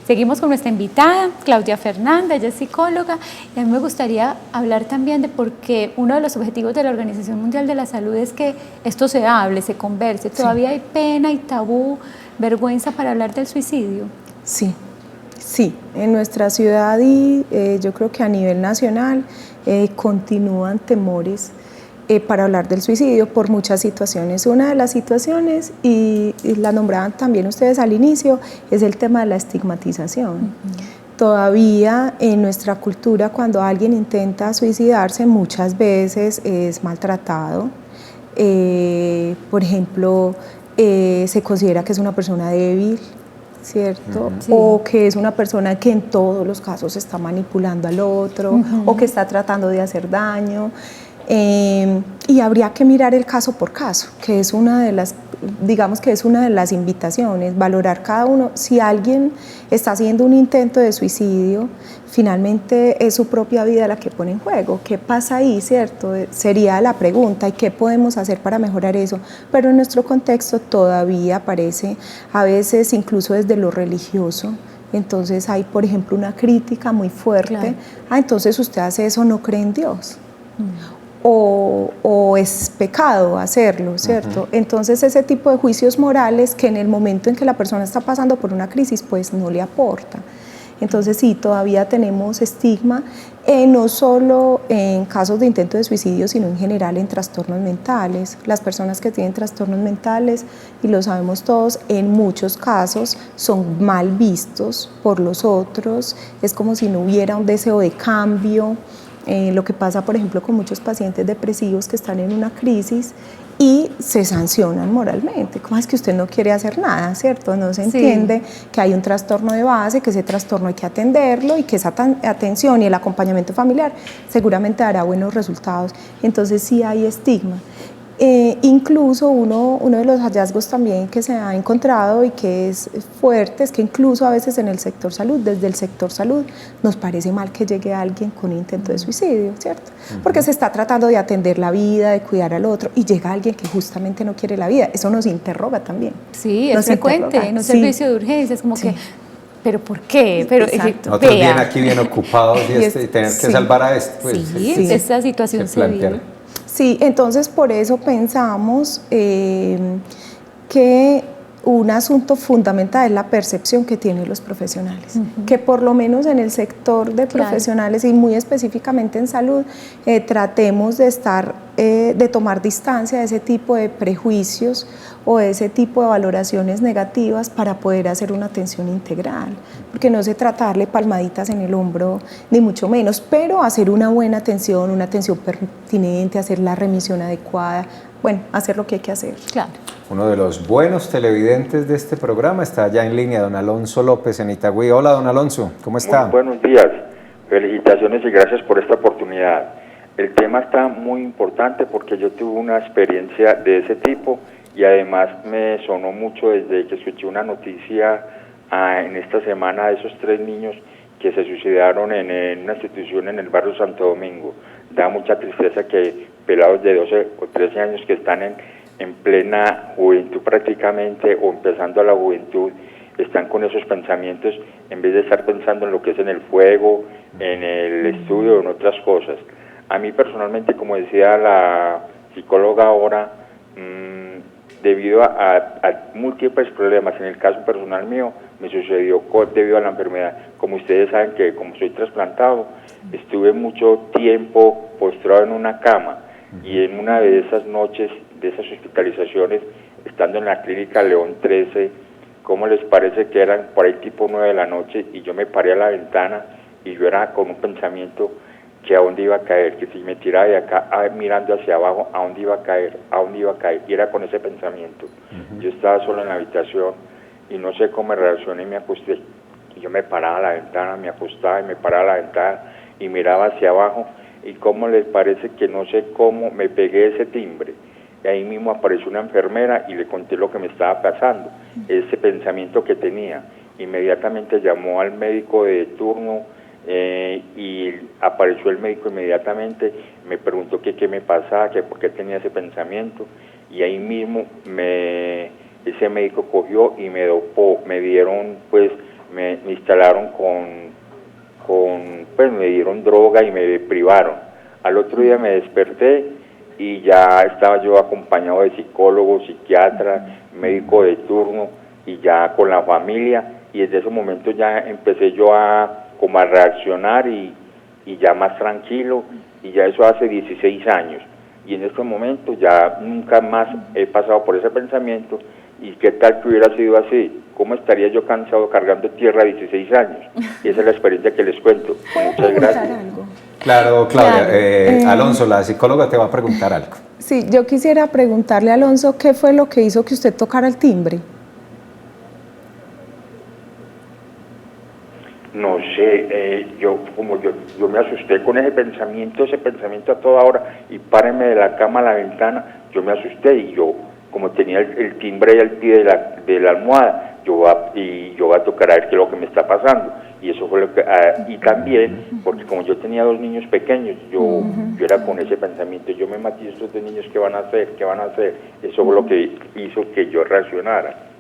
B: Seguimos con nuestra invitada, Claudia Fernanda, ella es psicóloga, y a mí me gustaría hablar también de por qué uno de los objetivos de la Organización Mundial de la Salud es que esto se hable, se converse. ¿Todavía hay pena y tabú, vergüenza para hablar del suicidio?
D: Sí, en nuestra ciudad y yo creo que a nivel nacional continúan temores para hablar del suicidio por muchas situaciones. Una de las situaciones, y la nombraban también ustedes al inicio, es el tema de la estigmatización. Todavía en nuestra cultura, cuando alguien intenta suicidarse, muchas veces es maltratado. Por ejemplo, se considera que es una persona débil, ¿cierto? Sí. O que es una persona que en todos los casos está manipulando al otro, o que está tratando de hacer daño. Y habría que mirar el caso por caso, que es una de las, digamos que es una de las invitaciones, valorar cada uno. Si alguien está haciendo un intento de suicidio, finalmente es su propia vida la que pone en juego. ¿Qué pasa ahí, cierto? Sería la pregunta, ¿y qué podemos hacer para mejorar eso? Pero en nuestro contexto todavía aparece, a veces incluso desde lo religioso. Entonces hay, por ejemplo, una crítica muy fuerte. Claro. Entonces usted hace eso, no cree en Dios. O es pecado hacerlo, ¿cierto? Entonces ese tipo de juicios morales que en el momento en que la persona está pasando por una crisis, pues no le aporta. Entonces sí, todavía tenemos estigma, no solo en casos de intento de suicidio, sino en general en trastornos mentales. Las personas que tienen trastornos mentales, y lo sabemos todos, en muchos casos son mal vistos por los otros, es como si no hubiera un deseo de cambio. Lo que pasa, por ejemplo, con muchos pacientes depresivos que están en una crisis y se sancionan moralmente. ¿Cómo es que usted no quiere hacer nada, cierto? No se entiende que hay un trastorno de base, que ese trastorno hay que atenderlo y que esa atención y el acompañamiento familiar seguramente dará buenos resultados. Entonces sí hay estigma. Incluso uno de los hallazgos también que se ha encontrado y que es fuerte es que incluso a veces en el sector salud, desde el sector salud, nos parece mal que llegue alguien con intento de suicidio, ¿cierto? Porque se está tratando de atender la vida, de cuidar al otro, y llega alguien que justamente no quiere la vida. Eso nos interroga también.
B: Sí, es frecuente en un servicio de urgencia, es como que... ¿Pero por qué? Pero,
A: nosotros bien aquí bien ocupados y tener que salvar a este. Pues,
B: esta situación se vive.
D: Sí, entonces por eso pensamos que un asunto fundamental es la percepción que tienen los profesionales, que por lo menos en el sector de profesionales y muy específicamente en salud, tratemos de tomar distancia de ese tipo de prejuicios o de ese tipo de valoraciones negativas para poder hacer una atención integral, porque no se trata de darle palmaditas en el hombro, ni mucho menos, pero hacer una buena atención, una atención pertinente, hacer la remisión adecuada, bueno, hacer lo que hay que hacer.
B: Claro.
A: Uno de los buenos televidentes de este programa está ya en línea, don Alonso López en Itagüí. Hola, don Alonso, ¿cómo está?
N: Muy buenos días, felicitaciones y gracias por esta oportunidad. El tema está muy importante porque yo tuve una experiencia de ese tipo y además me sonó mucho desde que escuché una noticia en esta semana de esos 3 niños que se suicidaron en una institución en el barrio Santo Domingo. Da mucha tristeza que pelados de 12 o 13 años que están en plena juventud prácticamente o empezando a la juventud, están con esos pensamientos en vez de estar pensando en lo que es en el fuego, en el estudio o en otras cosas. A mí personalmente, como decía la psicóloga ahora, debido a múltiples problemas, en el caso personal mío, me sucedió debido a la enfermedad. Como ustedes saben que como soy trasplantado, estuve mucho tiempo postrado en una cama y en una de esas noches, de esas hospitalizaciones, estando en la clínica León 13, ¿cómo les parece que eran por ahí tipo 9 de la noche y yo me paré a la ventana y yo era con un pensamiento que a dónde iba a caer, que si me tiraba de acá mirando hacia abajo, a dónde iba a caer, y era con ese pensamiento. Yo estaba solo en la habitación y no sé cómo me reaccioné y me acosté, y yo me paraba a la ventana, me acostaba y me paraba a la ventana y miraba hacia abajo, y cómo les parece que no sé cómo me pegué ese timbre, y ahí mismo apareció una enfermera y le conté lo que me estaba pasando, ese pensamiento que tenía. Inmediatamente llamó al médico de turno, y apareció el médico inmediatamente, me preguntó qué me pasaba, que por qué tenía ese pensamiento, y ahí mismo ese médico cogió y me dopó, me dieron, pues, me instalaron pues me dieron droga y me privaron. Al otro día me desperté y ya estaba yo acompañado de psicólogo, psiquiatra, médico de turno y ya con la familia, y desde ese momento ya empecé yo a reaccionar y ya más tranquilo, y ya eso hace 16 años. y en este momento ya nunca más he pasado por ese pensamiento. ¿Y qué tal que hubiera sido así? ¿Cómo estaría yo cansado cargando tierra a 16 años? Y esa es la experiencia que les cuento. Muchas gracias.
A: Claro, Claudia. Alonso, la psicóloga te va a preguntar algo.
D: Sí, yo quisiera preguntarle a Alonso qué fue lo que hizo que usted tocara el timbre.
N: No sé, yo me asusté con ese pensamiento a toda hora, y párenme de la cama a la ventana, yo me asusté, y yo, como tenía el timbre ahí al pie de la almohada, yo voy a tocar a ver qué es lo que me está pasando, y eso fue lo que, y también, porque como yo tenía 2 niños pequeños, yo era con ese pensamiento, yo me maté, estos 2 niños, ¿qué van a hacer? Eso fue lo que hizo que yo reaccionara.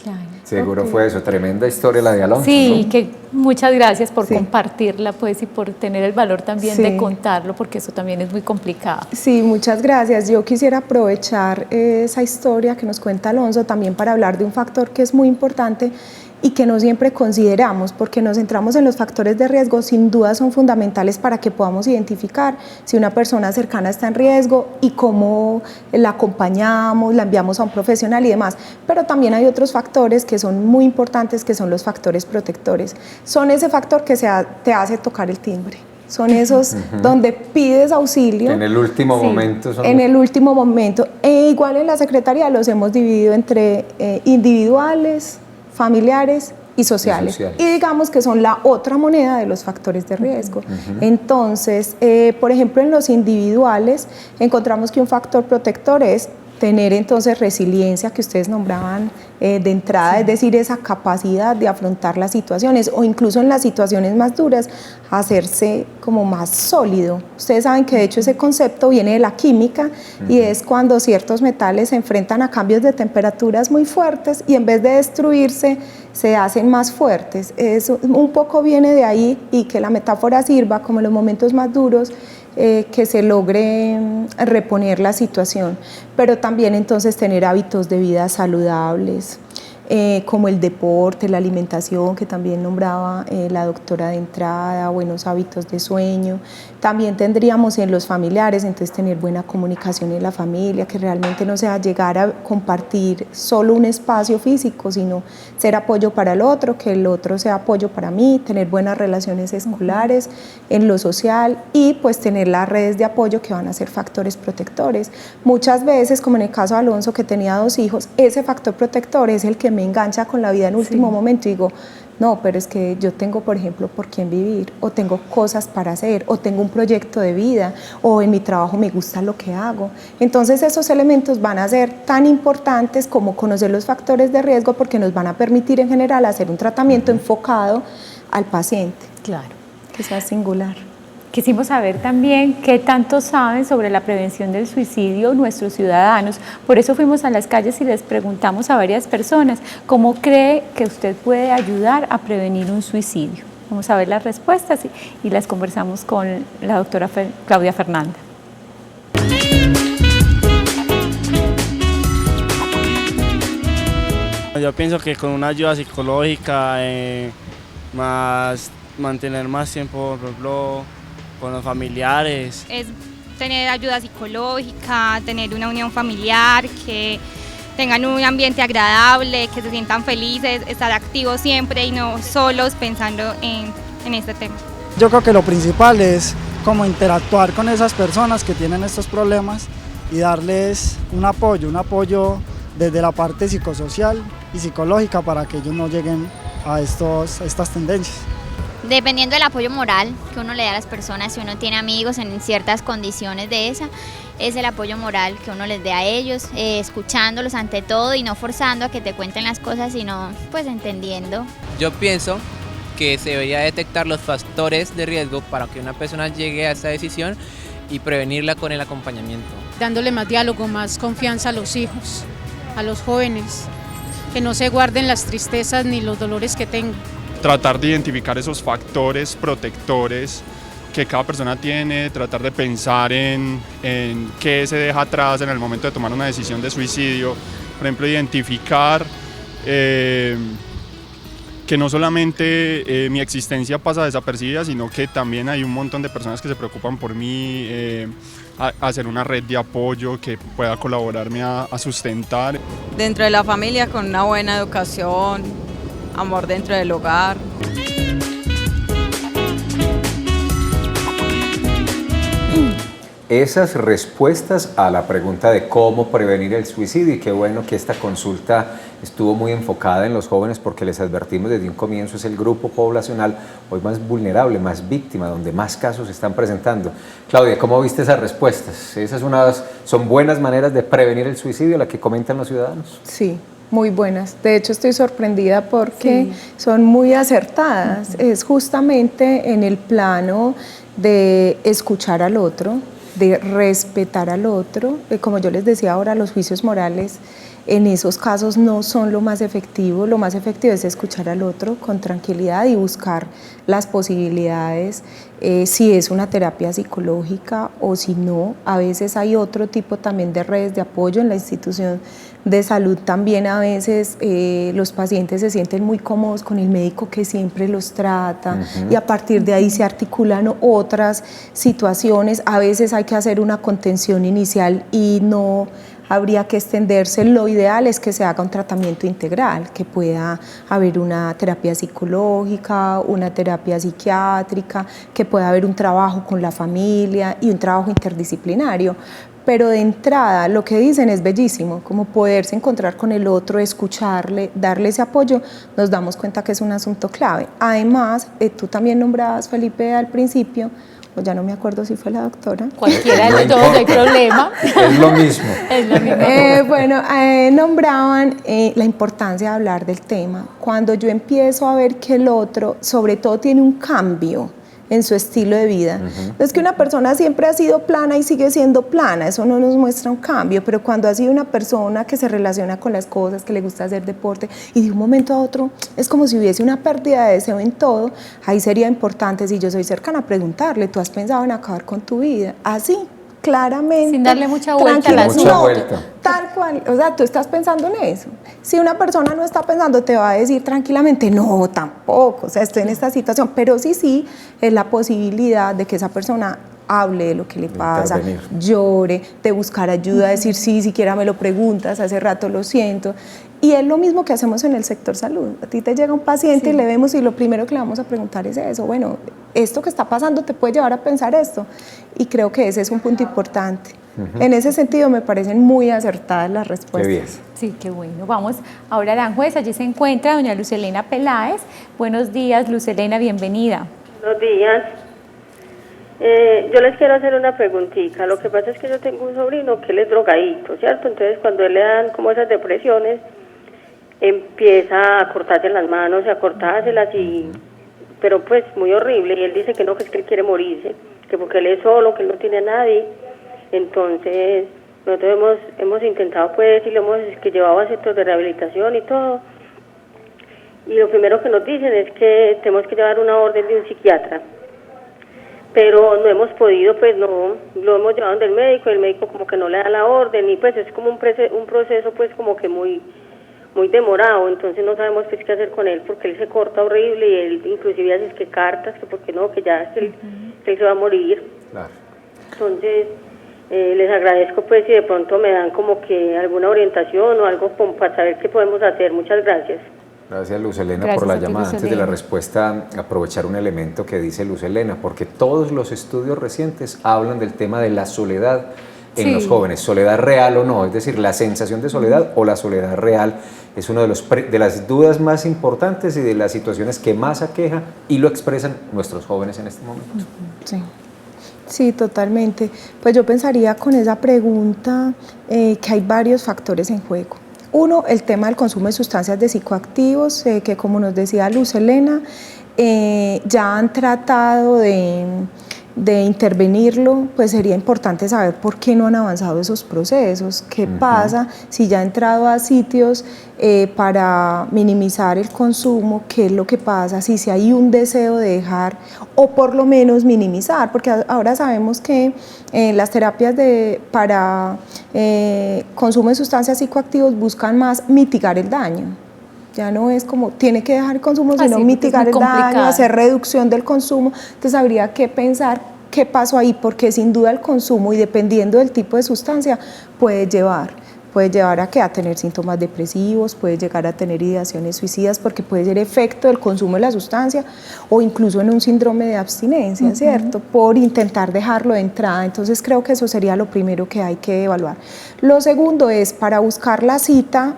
B: Claro.
A: Seguro fue eso, tremenda historia la de Alonso.
B: Sí,
A: ¿no?
B: que muchas gracias por compartirla, pues, y por tener el valor también de contarlo, porque eso también es muy complicado.
D: Sí, muchas gracias. Yo quisiera aprovechar esa historia que nos cuenta Alonso también para hablar de un factor que es muy importante y que no siempre consideramos, porque nos centramos en los factores de riesgo, sin duda son fundamentales para que podamos identificar si una persona cercana está en riesgo y cómo la acompañamos, la enviamos a un profesional y demás, pero también hay otros factores que son muy importantes, que son los factores protectores. Son ese factor que te hace tocar el timbre. Son esos donde pides auxilio.
A: En el último momento.
D: En el último momento. Igual en la Secretaría los hemos dividido entre individuales, familiares y sociales. Y digamos que son la otra moneda de los factores de riesgo. Entonces, por ejemplo, en los individuales encontramos que un factor protector es tener entonces resiliencia, que ustedes nombraban de entrada, es decir, esa capacidad de afrontar las situaciones o incluso en las situaciones más duras, hacerse como más sólido. Ustedes saben que de hecho ese concepto viene de la química y es cuando ciertos metales se enfrentan a cambios de temperaturas muy fuertes y en vez de destruirse, se hacen más fuertes. Eso un poco viene de ahí y que la metáfora sirva como en los momentos más duros, que se logre reponer la situación, pero también entonces tener hábitos de vida saludables, como el deporte, la alimentación, que también nombraba la doctora de entrada, buenos hábitos de sueño. También tendríamos en los familiares, entonces tener buena comunicación en la familia, que realmente no sea llegar a compartir solo un espacio físico, sino ser apoyo para el otro, que el otro sea apoyo para mí, tener buenas relaciones escolares en lo social y pues tener las redes de apoyo que van a ser factores protectores. Muchas veces, como en el caso de Alonso, que tenía 2 hijos, ese factor protector es el que me engancha con la vida en último momento y digo, no, pero es que yo tengo, por ejemplo, por quién vivir, o tengo cosas para hacer, o tengo un proyecto de vida, o en mi trabajo me gusta lo que hago. Entonces esos elementos van a ser tan importantes como conocer los factores de riesgo porque nos van a permitir en general hacer un tratamiento enfocado al paciente.
B: Claro.
D: Que sea singular.
B: Quisimos saber también qué tanto saben sobre la prevención del suicidio nuestros ciudadanos. Por eso fuimos a las calles y les preguntamos a varias personas cómo cree que usted puede ayudar a prevenir un suicidio. Vamos a ver las respuestas y las conversamos con la doctora Claudia Fernanda.
O: Yo pienso que con una ayuda psicológica, mantener más tiempo, por ejemplo, con los familiares.
P: Es tener ayuda psicológica, tener una unión familiar, que tengan un ambiente agradable, que se sientan felices, estar activos siempre y no solos pensando en este tema.
Q: Yo creo que lo principal es como interactuar con esas personas que tienen estos problemas y darles un apoyo desde la parte psicosocial y psicológica para que ellos no lleguen a estas tendencias.
R: Dependiendo del apoyo moral que uno le da a las personas, si uno tiene amigos en ciertas condiciones de esa, es el apoyo moral que uno les dé a ellos, escuchándolos ante todo y no forzando a que te cuenten las cosas, sino pues entendiendo.
F: Yo pienso que se debería detectar los factores de riesgo para que una persona llegue a esa decisión y prevenirla con el acompañamiento.
S: Dándole más diálogo, más confianza a los hijos, a los jóvenes, que no se guarden las tristezas ni los dolores que tengan.
T: Tratar de identificar esos factores protectores que cada persona tiene, tratar de pensar en qué se deja atrás en el momento de tomar una decisión de suicidio. Por ejemplo, identificar que no solamente mi existencia pasa desapercibida, sino que también hay un montón de personas que se preocupan por mí, hacer una red de apoyo que pueda colaborarme a sustentar.
U: Dentro de la familia, con una buena educación, amor dentro del hogar.
A: Esas respuestas a la pregunta de cómo prevenir el suicidio, y qué bueno que esta consulta estuvo muy enfocada en los jóvenes, porque les advertimos desde un comienzo, es el grupo poblacional hoy más vulnerable, más víctima, donde más casos se están presentando. Claudia, ¿cómo viste esas respuestas? ¿Esas son buenas maneras de prevenir el suicidio, la que comentan los ciudadanos?
D: Sí, muy buenas. De hecho, estoy sorprendida porque son muy acertadas. Es justamente en el plano de escuchar al otro, de respetar al otro. Como yo les decía ahora, los juicios morales en esos casos no son lo más efectivo es escuchar al otro con tranquilidad y buscar las posibilidades, si es una terapia psicológica o si no. A veces hay otro tipo también de redes de apoyo en la institución de salud. También a veces los pacientes se sienten muy cómodos con el médico que siempre los trata, y a partir de ahí se articulan otras situaciones. A veces hay que hacer una contención inicial y no habría que extenderse. Lo ideal es que se haga un tratamiento integral, que pueda haber una terapia psicológica, una terapia psiquiátrica, que pueda haber un trabajo con la familia y un trabajo interdisciplinario. Pero de entrada lo que dicen es bellísimo, como poderse encontrar con el otro, escucharle, darle ese apoyo. Nos damos cuenta que es un asunto clave. Además, tú también nombrabas, Felipe, al principio, o ya no me acuerdo si fue la doctora.
B: Cualquiera de los dos, no hay problema.
A: Es lo mismo.
B: Es lo mismo.
D: Nombraban la importancia de hablar del tema. Cuando yo empiezo a ver que el otro, sobre todo, tiene un cambio en su estilo de vida. No es que una persona siempre ha sido plana y sigue siendo plana, eso no nos muestra un cambio, pero cuando ha sido una persona que se relaciona con las cosas, que le gusta hacer deporte, y de un momento a otro es como si hubiese una pérdida de deseo en todo, ahí sería importante, si yo soy cercana, preguntarle, ¿tú has pensado en acabar con tu vida? Así, claramente.
B: Sin darle mucha vuelta al
D: asunto. Tal cual, o sea, tú estás pensando en eso. Si una persona no está pensando, te va a decir tranquilamente, no, tampoco, o sea, estoy en esta situación, pero sí es la posibilidad de que esa persona hable de lo que le pasa, llore, de buscar ayuda, decir sí, siquiera me lo preguntas, hace rato lo siento. Y es lo mismo que hacemos en el sector salud. A ti te llega un paciente y le vemos y lo primero que le vamos a preguntar es eso, bueno, esto que está pasando te puede llevar a pensar esto. Y creo que ese es un punto importante. En ese sentido me parecen muy acertadas las respuestas.
A: Qué bien.
B: Sí, qué bueno. Vamos ahora a Aranjuez, allí se encuentra doña Lucelena Peláez. Buenos días, Lucelena, bienvenida.
V: Buenos días. Yo les quiero hacer una preguntita. Lo que pasa es que yo tengo un sobrino que él es drogadito, ¿cierto? Entonces cuando él le dan como esas depresiones, empieza a cortarse las manos y a cortárselas, pero pues muy horrible, y él dice que no, que es que él quiere morirse, que porque él es solo, que él no tiene a nadie. Entonces nosotros hemos intentado pues, y le hemos llevado a centros de rehabilitación y todo, y lo primero que nos dicen es que tenemos que llevar una orden de un psiquiatra, pero no hemos podido, pues no, lo hemos llevado del médico, el médico como que no le da la orden, y pues es como un proceso pues como que muy demorado, entonces no sabemos pues qué hacer con él, porque él se corta horrible, y él inclusive hace que cartas, que porque no, que ya él se va a morir. Claro. Entonces les agradezco pues si de pronto me dan como que alguna orientación o algo para saber qué podemos hacer. Muchas gracias.
A: Gracias, Lucelena, por la llamada. Antes de la respuesta, aprovechar un elemento que dice Lucelena, porque todos los estudios recientes hablan del tema de la soledad en los jóvenes, soledad real o no, es decir, la sensación de soledad o la soledad real es una de las dudas más importantes y de las situaciones que más aqueja, y lo expresan nuestros jóvenes en este momento.
D: Sí, totalmente. Pues yo pensaría con esa pregunta que hay varios factores en juego. Uno, el tema del consumo de sustancias de psicoactivos, que como nos decía Lucelena, ya han tratado de intervenirlo, pues sería importante saber por qué no han avanzado esos procesos, qué pasa, si ya ha entrado a sitios para minimizar el consumo, qué es lo que pasa, si hay un deseo de dejar o por lo menos minimizar, porque ahora sabemos que las terapias para consumo de sustancias psicoactivos buscan más mitigar el daño. Ya no es como, tiene que dejar el consumo, sino
B: Así,
D: mitigar
B: es
D: el
B: muy
D: daño,
B: complicado.
D: hacer reducción del consumo. Entonces habría que pensar qué pasó ahí, porque sin duda el consumo, y dependiendo del tipo de sustancia, puede llevar a que a tener síntomas depresivos, puede llegar a tener ideaciones suicidas, porque puede ser efecto del consumo de la sustancia o incluso en un síndrome de abstinencia, ¿cierto? Por intentar dejarlo de entrada. Entonces creo que eso sería lo primero que hay que evaluar. Lo segundo es, para buscar la cita,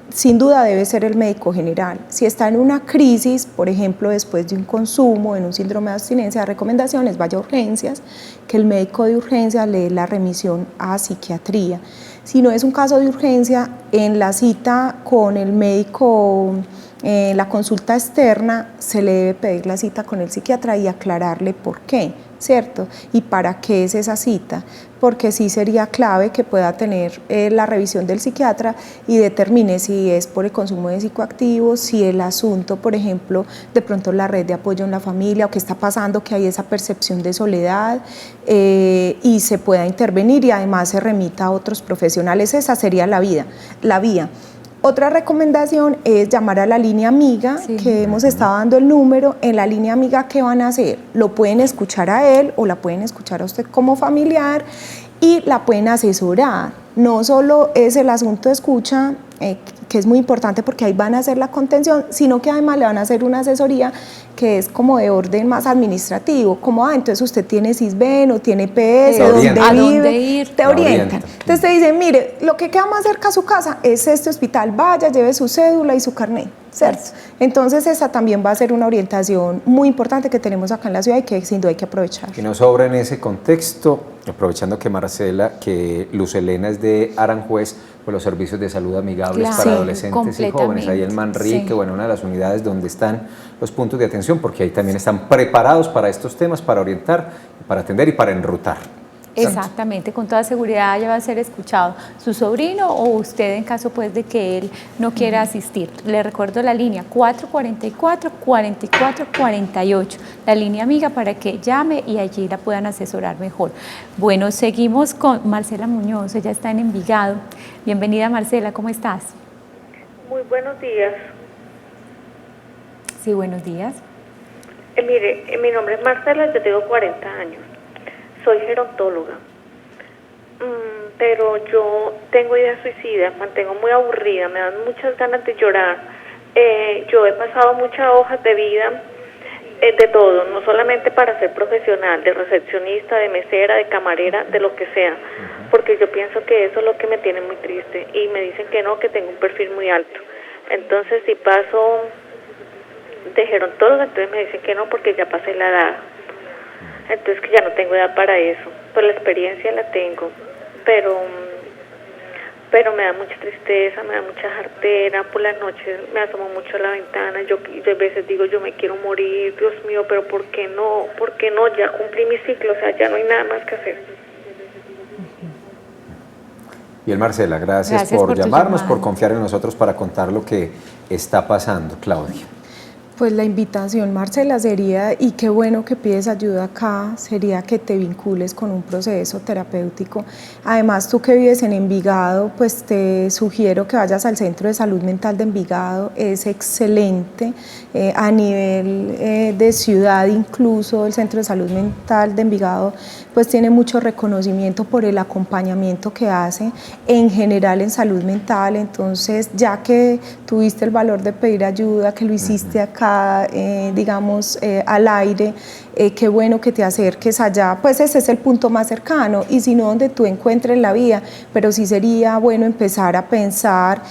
D: sin duda debe ser el médico general. Si está en una crisis, por ejemplo, después de un consumo, en un síndrome de abstinencia, la recomendación es vaya a urgencias, que el médico de urgencias le dé la remisión a psiquiatría. Si no es un caso de urgencia, en la cita con el médico, la consulta externa, se le debe pedir la cita con el psiquiatra y aclararle por qué, ¿cierto? Y para qué es esa cita, porque sí sería clave que pueda tener la revisión del psiquiatra y determine si es por el consumo de psicoactivos, si el asunto, por ejemplo, de pronto la red de apoyo en la familia, o qué está pasando, que hay esa percepción de soledad, y se pueda intervenir y además se remita a otros profesionales. Esa sería la vía. Otra recomendación es llamar a la línea amiga, que hemos estado dando el número. En la línea amiga, ¿qué van a hacer? Lo pueden escuchar a él o la pueden escuchar a usted como familiar y la pueden asesorar. No solo es el asunto de escucha, que es muy importante porque ahí van a hacer la contención, sino que además le van a hacer una asesoría que es como de orden más administrativo, como, entonces usted tiene CISBEN o tiene PS, ¿dónde vive? Te orientan. Entonces te dicen, mire, lo que queda más cerca a su casa es este hospital, vaya, lleve su cédula y su carnet, ¿cierto? Entonces esa también va a ser una orientación muy importante que tenemos acá en la ciudad y que sin duda hay que aprovechar.
A: Y no sobra en ese contexto, aprovechando que Luz Helena es de Aranjuez, pues los servicios de salud amigables para adolescentes y jóvenes, ahí en Manrique, bueno, una de las unidades donde están los puntos de atención, porque ahí también están preparados para estos temas, para orientar, para atender y para enrutar.
B: Exactamente, con toda seguridad ya va a ser escuchado su sobrino o usted en caso pues de que él no quiera asistir. Le recuerdo la línea 444-4448, la línea amiga para que llame y allí la puedan asesorar mejor. Bueno, seguimos con Marcela Muñoz, ella está en Envigado. Bienvenida Marcela, ¿cómo estás?
C: Muy buenos días.
B: Sí, buenos días.
C: Mire, mi nombre es Marcela, yo tengo 40 años. Soy gerontóloga, pero yo tengo ideas suicidas, me mantengo muy aburrida, me dan muchas ganas de llorar. Yo he pasado muchas hojas de vida, de todo, no solamente para ser profesional, de recepcionista, de mesera, de camarera, de lo que sea, porque yo pienso que eso es lo que me tiene muy triste y me dicen que no, que tengo un perfil muy alto. Entonces si paso de gerontóloga, entonces me dicen que no porque ya pasé la edad. Entonces que ya no tengo edad para eso, pues la experiencia la tengo, pero me da mucha tristeza, me da mucha jartera, por las noches me asomo mucho a la ventana, yo a veces digo yo me quiero morir, Dios mío, pero ¿por qué no? Ya cumplí mi ciclo, o sea, ya no hay nada más que hacer.
A: Bien, Marcela, gracias por llamarnos, por confiar en nosotros para contar lo que está pasando. Claudia.
D: Pues la invitación, Marcela, sería, y qué bueno que pides ayuda acá, sería que te vincules con un proceso terapéutico. Además, tú que vives en Envigado, pues te sugiero que vayas al Centro de Salud Mental de Envigado, es excelente, a nivel de ciudad incluso, el Centro de Salud Mental de Envigado pues tiene mucho reconocimiento por el acompañamiento que hace en general en salud mental. Entonces, ya que tuviste el valor de pedir ayuda, que lo hiciste acá, digamos, al aire, qué bueno que te acerques allá, pues ese es el punto más cercano, y si no, donde tú encuentres la vía, pero sí sería bueno empezar a pensar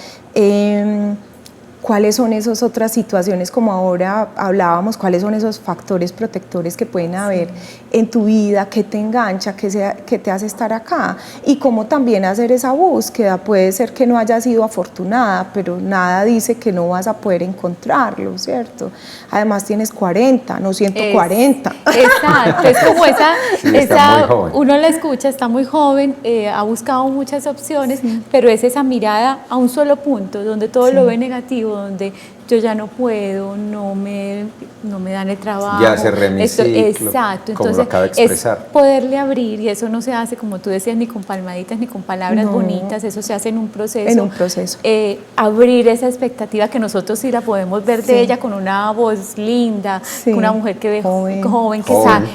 D: cuáles son esas otras situaciones, como ahora hablábamos, cuáles son esos factores protectores que pueden haber en tu vida, que te engancha, que te hace estar acá, y cómo también hacer esa búsqueda. Puede ser que no hayas sido afortunada, pero nada dice que no vas a poder encontrarlo, ¿cierto? Además tienes 40, no 140.
B: Exacto, es como esa uno la escucha, está muy joven, ha buscado muchas opciones, pero es esa mirada a un solo punto, donde todo lo ve negativo, donde yo ya no puedo, no me dan el trabajo.
A: Ya cerré mi ciclo,
B: exacto,
A: como
B: entonces
A: lo acaba de expresar.
B: es poderle abrir, y eso no se hace, como tú decías, ni con palmaditas ni con palabras bonitas, eso se hace en un proceso.
D: En un proceso.
B: Abrir esa expectativa que nosotros sí la podemos ver de ella con una voz linda, con una mujer que ve joven,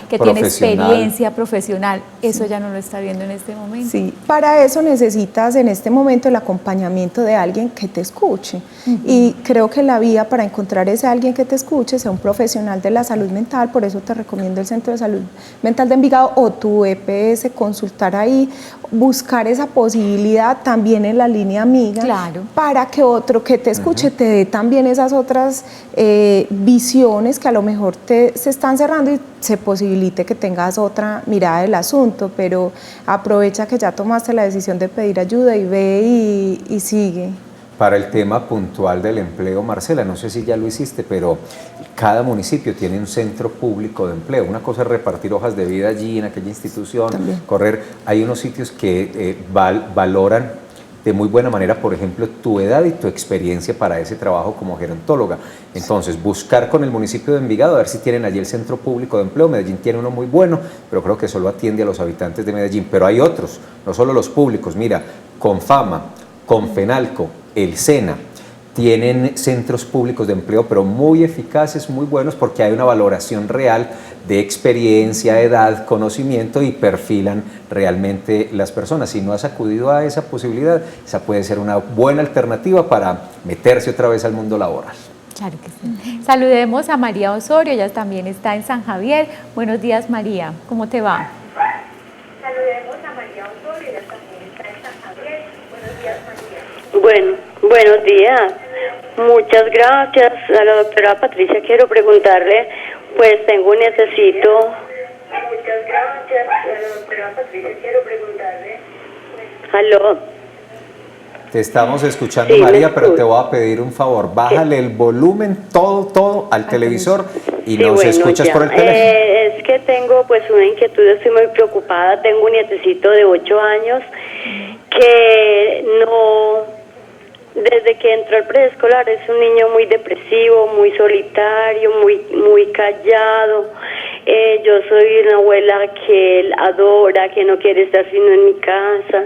B: que tiene experiencia profesional, eso ya no lo está viendo en este momento.
D: Sí, para eso necesitas en este momento el acompañamiento de alguien que te escuche. Y creo que la vía para encontrar ese alguien que te escuche sea un profesional de la salud mental, por eso te recomiendo el Centro de Salud Mental de Envigado o tu EPS, consultar ahí, buscar esa posibilidad también en la línea amiga, para que otro que te escuche te dé también esas otras visiones que a lo mejor se están cerrando y se posibilite que tengas otra mirada del asunto, pero aprovecha que ya tomaste la decisión de pedir ayuda y ve y sigue.
A: Para el tema puntual del empleo, Marcela, no sé si ya lo hiciste, pero cada municipio tiene un centro público de empleo. Una cosa es repartir hojas de vida allí en aquella institución, correr. Hay unos sitios que valoran de muy buena manera, por ejemplo, tu edad y tu experiencia para ese trabajo como gerontóloga. Entonces, buscar con el municipio de Envigado a ver si tienen allí el centro público de empleo. Medellín tiene uno muy bueno, pero creo que solo atiende a los habitantes de Medellín. Pero hay otros, no solo los públicos. Mira, Confama, Confenalco, el SENA, tienen centros públicos de empleo, pero muy eficaces, muy buenos, porque hay una valoración real de experiencia, edad, conocimiento y perfilan realmente las personas. Si no has acudido a esa posibilidad, esa puede ser una buena alternativa para meterse otra vez al mundo laboral.
B: Claro que sí. Saludemos a María Osorio, ella también está en San Javier. Buenos días, María, ¿cómo te va?
C: Saludemos a María Osorio, ella también está en San Javier. Buenos días, María. Bueno, buenos días. Muchas gracias a la doctora Patricia. Quiero preguntarle, pues tengo un necesito. Muchas gracias a la doctora Patricia. Quiero preguntarle. Aló.
A: Te estamos escuchando, sí, María, pero te voy a pedir un favor. Bájale el volumen todo al televisor y nos escuchas por el teléfono.
C: Es que tengo pues una inquietud, estoy muy preocupada. Tengo un nietecito de 8 años que no... Desde que entró al preescolar es un niño muy depresivo, muy solitario, muy callado. Yo soy una abuela que él adora, que no quiere estar sino en mi casa.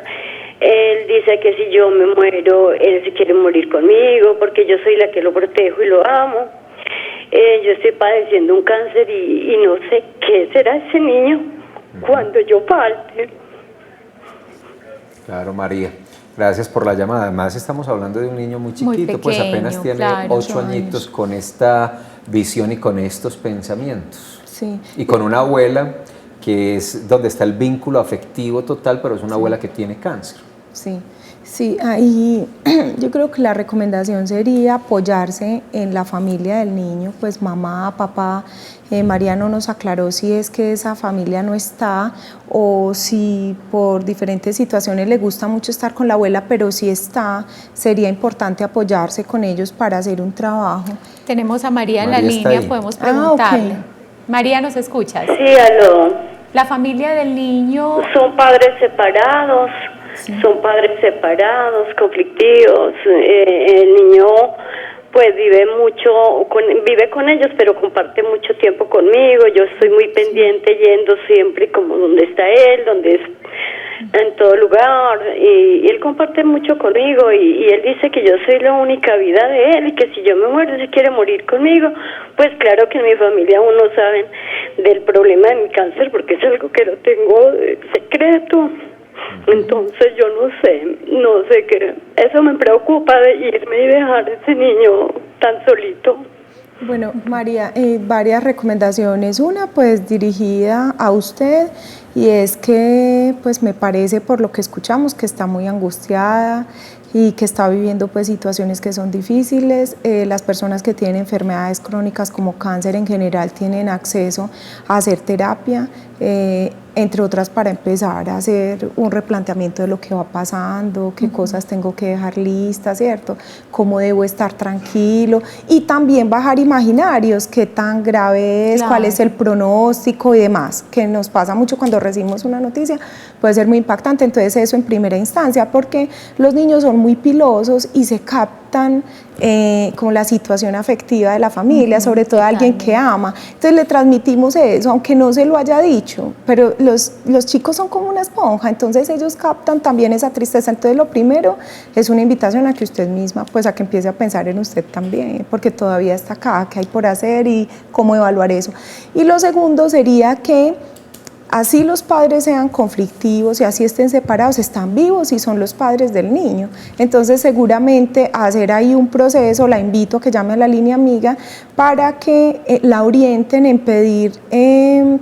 C: Él dice que si yo me muero, él se quiere morir conmigo, porque yo soy la que lo protejo y lo amo. Yo estoy padeciendo un cáncer y no sé qué será ese niño cuando yo falte.
A: Claro, María. Gracias por la llamada. Además, estamos hablando de un niño muy chiquito, muy pequeño, pues apenas tiene 8 añitos con esta visión y con estos pensamientos.
D: Sí.
A: Y con una abuela que es donde está el vínculo afectivo total, pero es una abuela que tiene cáncer.
D: Sí, ahí yo creo que la recomendación sería apoyarse en la familia del niño, pues mamá, papá. María no nos aclaró si es que esa familia no está o si por diferentes situaciones le gusta mucho estar con la abuela, pero si está, sería importante apoyarse con ellos para hacer un trabajo.
B: Tenemos a María en la línea, podemos preguntarle. María, ¿nos escuchas?
C: Sí, aló.
B: ¿La familia del niño?
C: Son padres separados. Sí. Son padres separados, conflictivos. El niño pues vive con ellos, pero comparte mucho tiempo conmigo. Yo estoy muy pendiente, yendo siempre como donde está él, donde es en todo lugar, y él comparte mucho conmigo y él dice que yo soy la única vida de él y que si yo me muero se quiere morir conmigo. Pues claro que en mi familia aún no saben del problema de mi cáncer porque es algo que lo tengo secreto. Entonces yo no sé qué, eso me preocupa de irme y dejar a ese niño tan solito.
D: Bueno, María, varias recomendaciones. Una, pues dirigida a usted, y es que pues me parece por lo que escuchamos que está muy angustiada y que está viviendo pues situaciones que son difíciles. Las personas que tienen enfermedades crónicas como cáncer en general tienen acceso a hacer terapia, entre otras para empezar a hacer un replanteamiento de lo que va pasando, qué cosas tengo que dejar listas, ¿cierto? Cómo debo estar tranquilo y también bajar imaginarios, qué tan grave es, cuál es el pronóstico y demás, que nos pasa mucho cuando cuando recibimos una noticia puede ser muy impactante, entonces eso en primera instancia, porque los niños son muy pilosos y se captan como la situación afectiva de la familia, sobre todo de alguien que ama, entonces le transmitimos eso, aunque no se lo haya dicho, pero los chicos son como una esponja, entonces ellos captan también esa tristeza, entonces lo primero es una invitación a que usted misma, pues a que empiece a pensar en usted también, porque todavía está acá, qué hay por hacer y cómo evaluar eso. Y lo segundo sería que así los padres sean conflictivos y así estén separados, están vivos y son los padres del niño. Entonces seguramente hacer ahí un proceso, la invito a que llame a la línea amiga para que la orienten en pedir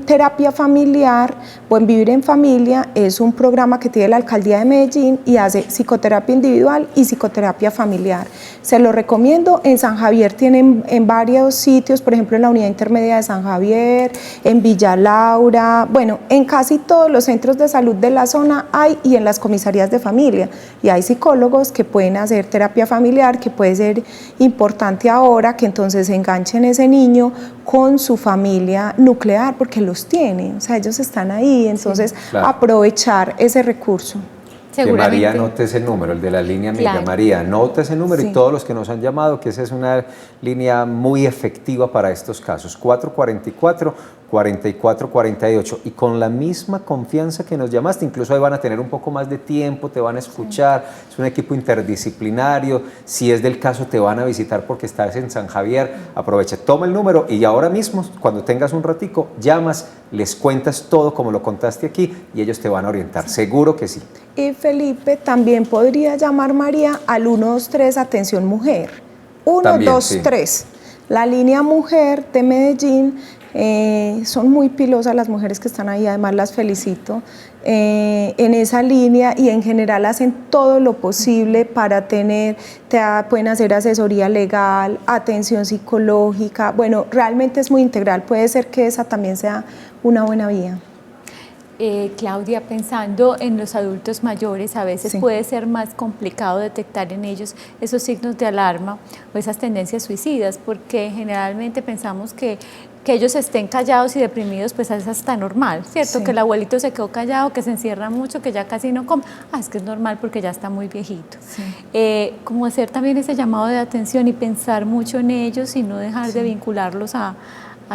D: terapia familiar o en vivir en familia. Es un programa que tiene la Alcaldía de Medellín y hace psicoterapia individual y psicoterapia familiar. Se lo recomiendo, en San Javier tienen en varios sitios, por ejemplo en la Unidad Intermedia de San Javier, en Villa Laura, bueno, en casi todos los centros de salud de la zona hay y en las comisarías de familia. Y hay psicólogos que pueden hacer terapia familiar, que puede ser importante ahora que entonces enganchen ese niño con su familia nuclear, porque los tiene, o sea, ellos están ahí, entonces aprovechar ese recurso.
A: Que María anote ese número, el de la línea amiga. María, anota ese número y todos los que nos han llamado, que esa es una línea muy efectiva para estos casos. 444-4448. Y con la misma confianza que nos llamaste, incluso ahí van a tener un poco más de tiempo, te van a escuchar, es un equipo interdisciplinario. Si es del caso, te van a visitar porque estás en San Javier. Aprovecha, toma el número y ahora mismo, cuando tengas un ratico, llamas, les cuentas todo como lo contaste aquí y ellos te van a orientar. Seguro que sí.
D: Y Felipe, también podría llamar María al 123 Atención Mujer. 123. La línea mujer de Medellín, son muy pilosas las mujeres que están ahí, además las felicito, en esa línea y en general hacen todo lo posible para pueden hacer asesoría legal, atención psicológica, bueno, realmente es muy integral, puede ser que esa también sea una buena vía.
B: Claudia, pensando en los adultos mayores, a veces puede ser más complicado detectar en ellos esos signos de alarma o esas tendencias suicidas, porque generalmente pensamos que ellos estén callados y deprimidos, pues es hasta normal, ¿cierto? Que el abuelito se quedó callado, que se encierra mucho, que ya casi no come. Es que es normal porque ya está muy viejito. Como hacer también ese llamado de atención y pensar mucho en ellos y no dejar de vincularlos a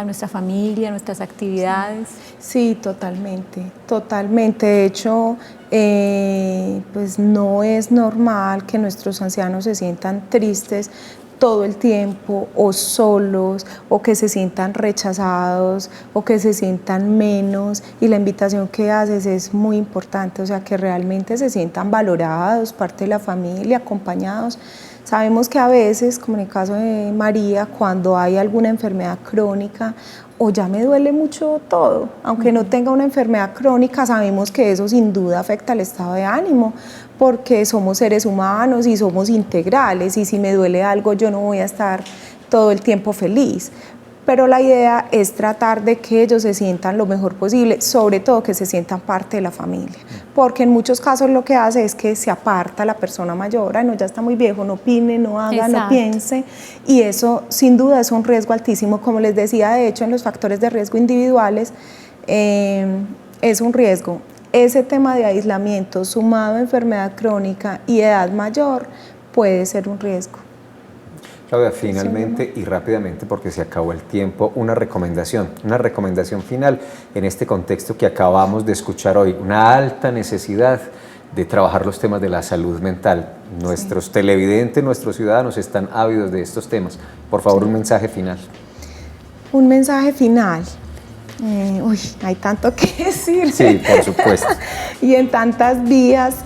B: nuestra familia, a nuestras actividades.
D: Sí, totalmente, totalmente. De hecho, pues no es normal que nuestros ancianos se sientan tristes todo el tiempo o solos o que se sientan rechazados o que se sientan menos, y la invitación que haces es muy importante, o sea, que realmente se sientan valorados, parte de la familia, acompañados. Sabemos que a veces, como en el caso de María, cuando hay alguna enfermedad crónica o ya me duele mucho todo, aunque no tenga una enfermedad crónica, sabemos que eso sin duda afecta el estado de ánimo, porque somos seres humanos y somos integrales, y si me duele algo yo no voy a estar todo el tiempo feliz. Pero la idea es tratar de que ellos se sientan lo mejor posible, sobre todo que se sientan parte de la familia, porque en muchos casos lo que hace es que se aparta la persona mayor, no, ya está muy viejo, no opine, no haga, no piense, y eso sin duda es un riesgo altísimo. Como les decía, de hecho en los factores de riesgo individuales es un riesgo. Ese tema de aislamiento sumado a enfermedad crónica y edad mayor puede ser un riesgo.
A: Claudia, finalmente y rápidamente, porque se acabó el tiempo, una recomendación final en este contexto que acabamos de escuchar hoy, una alta necesidad de trabajar los temas de la salud mental. Nuestros televidentes, nuestros ciudadanos están ávidos de estos temas. Por favor, un mensaje final.
D: Un mensaje final. Hay tanto que decir.
A: Sí, por supuesto.
D: Y en tantas vías.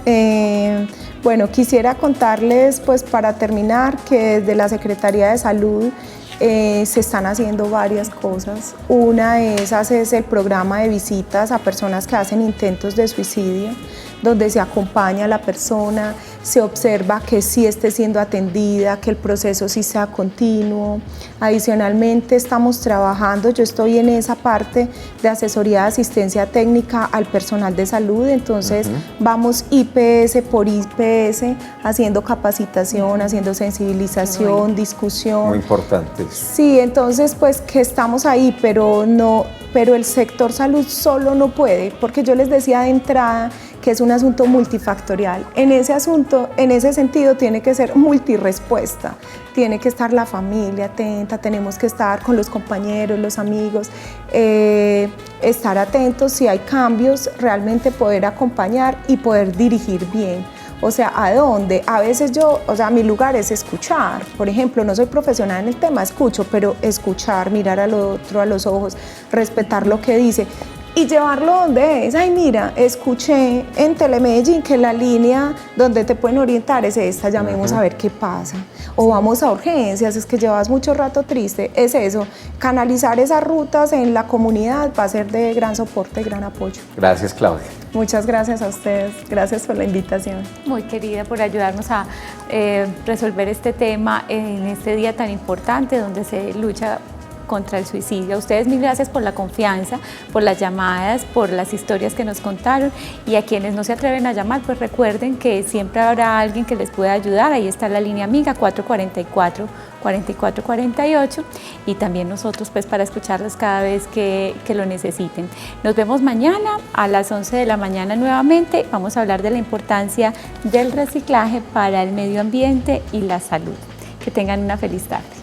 D: Bueno, quisiera contarles, pues para terminar, que desde la Secretaría de Salud se están haciendo varias cosas. Una es el programa de visitas a personas que hacen intentos de suicidio, donde se acompaña a la persona, se observa que sí esté siendo atendida, que el proceso sí sea continuo. Adicionalmente estamos trabajando, yo estoy en esa parte de asesoría de asistencia técnica al personal de salud, entonces vamos IPS por IPS haciendo capacitación, haciendo sensibilización, discusión.
A: Muy importante.
D: Sí, entonces pues que estamos ahí, pero no pero el sector salud solo no puede, porque yo les decía de entrada que es un asunto multifactorial. En ese sentido tiene que ser multirespuesta, tiene que estar la familia atenta, tenemos que estar con los compañeros, los amigos, estar atentos si hay cambios, realmente poder acompañar y poder dirigir bien. O sea, ¿a dónde? A veces mi lugar es escuchar. Por ejemplo, no soy profesional en el tema, escucho, pero escuchar, mirar al otro a los ojos, respetar lo que dice y llevarlo donde es. Ay, mira, escuché en Telemedellín que la línea donde te pueden orientar es esta, llamemos a ver qué pasa. O vamos a urgencias, es que llevas mucho rato triste. Es eso, canalizar esas rutas en la comunidad va a ser de gran soporte, gran apoyo.
A: Gracias, Claudia.
D: Muchas gracias a ustedes, gracias por la invitación.
B: Muy querida, por ayudarnos a resolver este tema en este día tan importante donde se lucha contra el suicidio. A ustedes mil gracias por la confianza, por las llamadas, por las historias que nos contaron, y a quienes no se atreven a llamar, pues recuerden que siempre habrá alguien que les pueda ayudar. Ahí está la línea amiga 444-4448 y también nosotros pues para escucharlos cada vez que lo necesiten. Nos vemos mañana a las 11 de la mañana nuevamente. Vamos a hablar de la importancia del reciclaje para el medio ambiente y la salud. Que tengan una feliz tarde.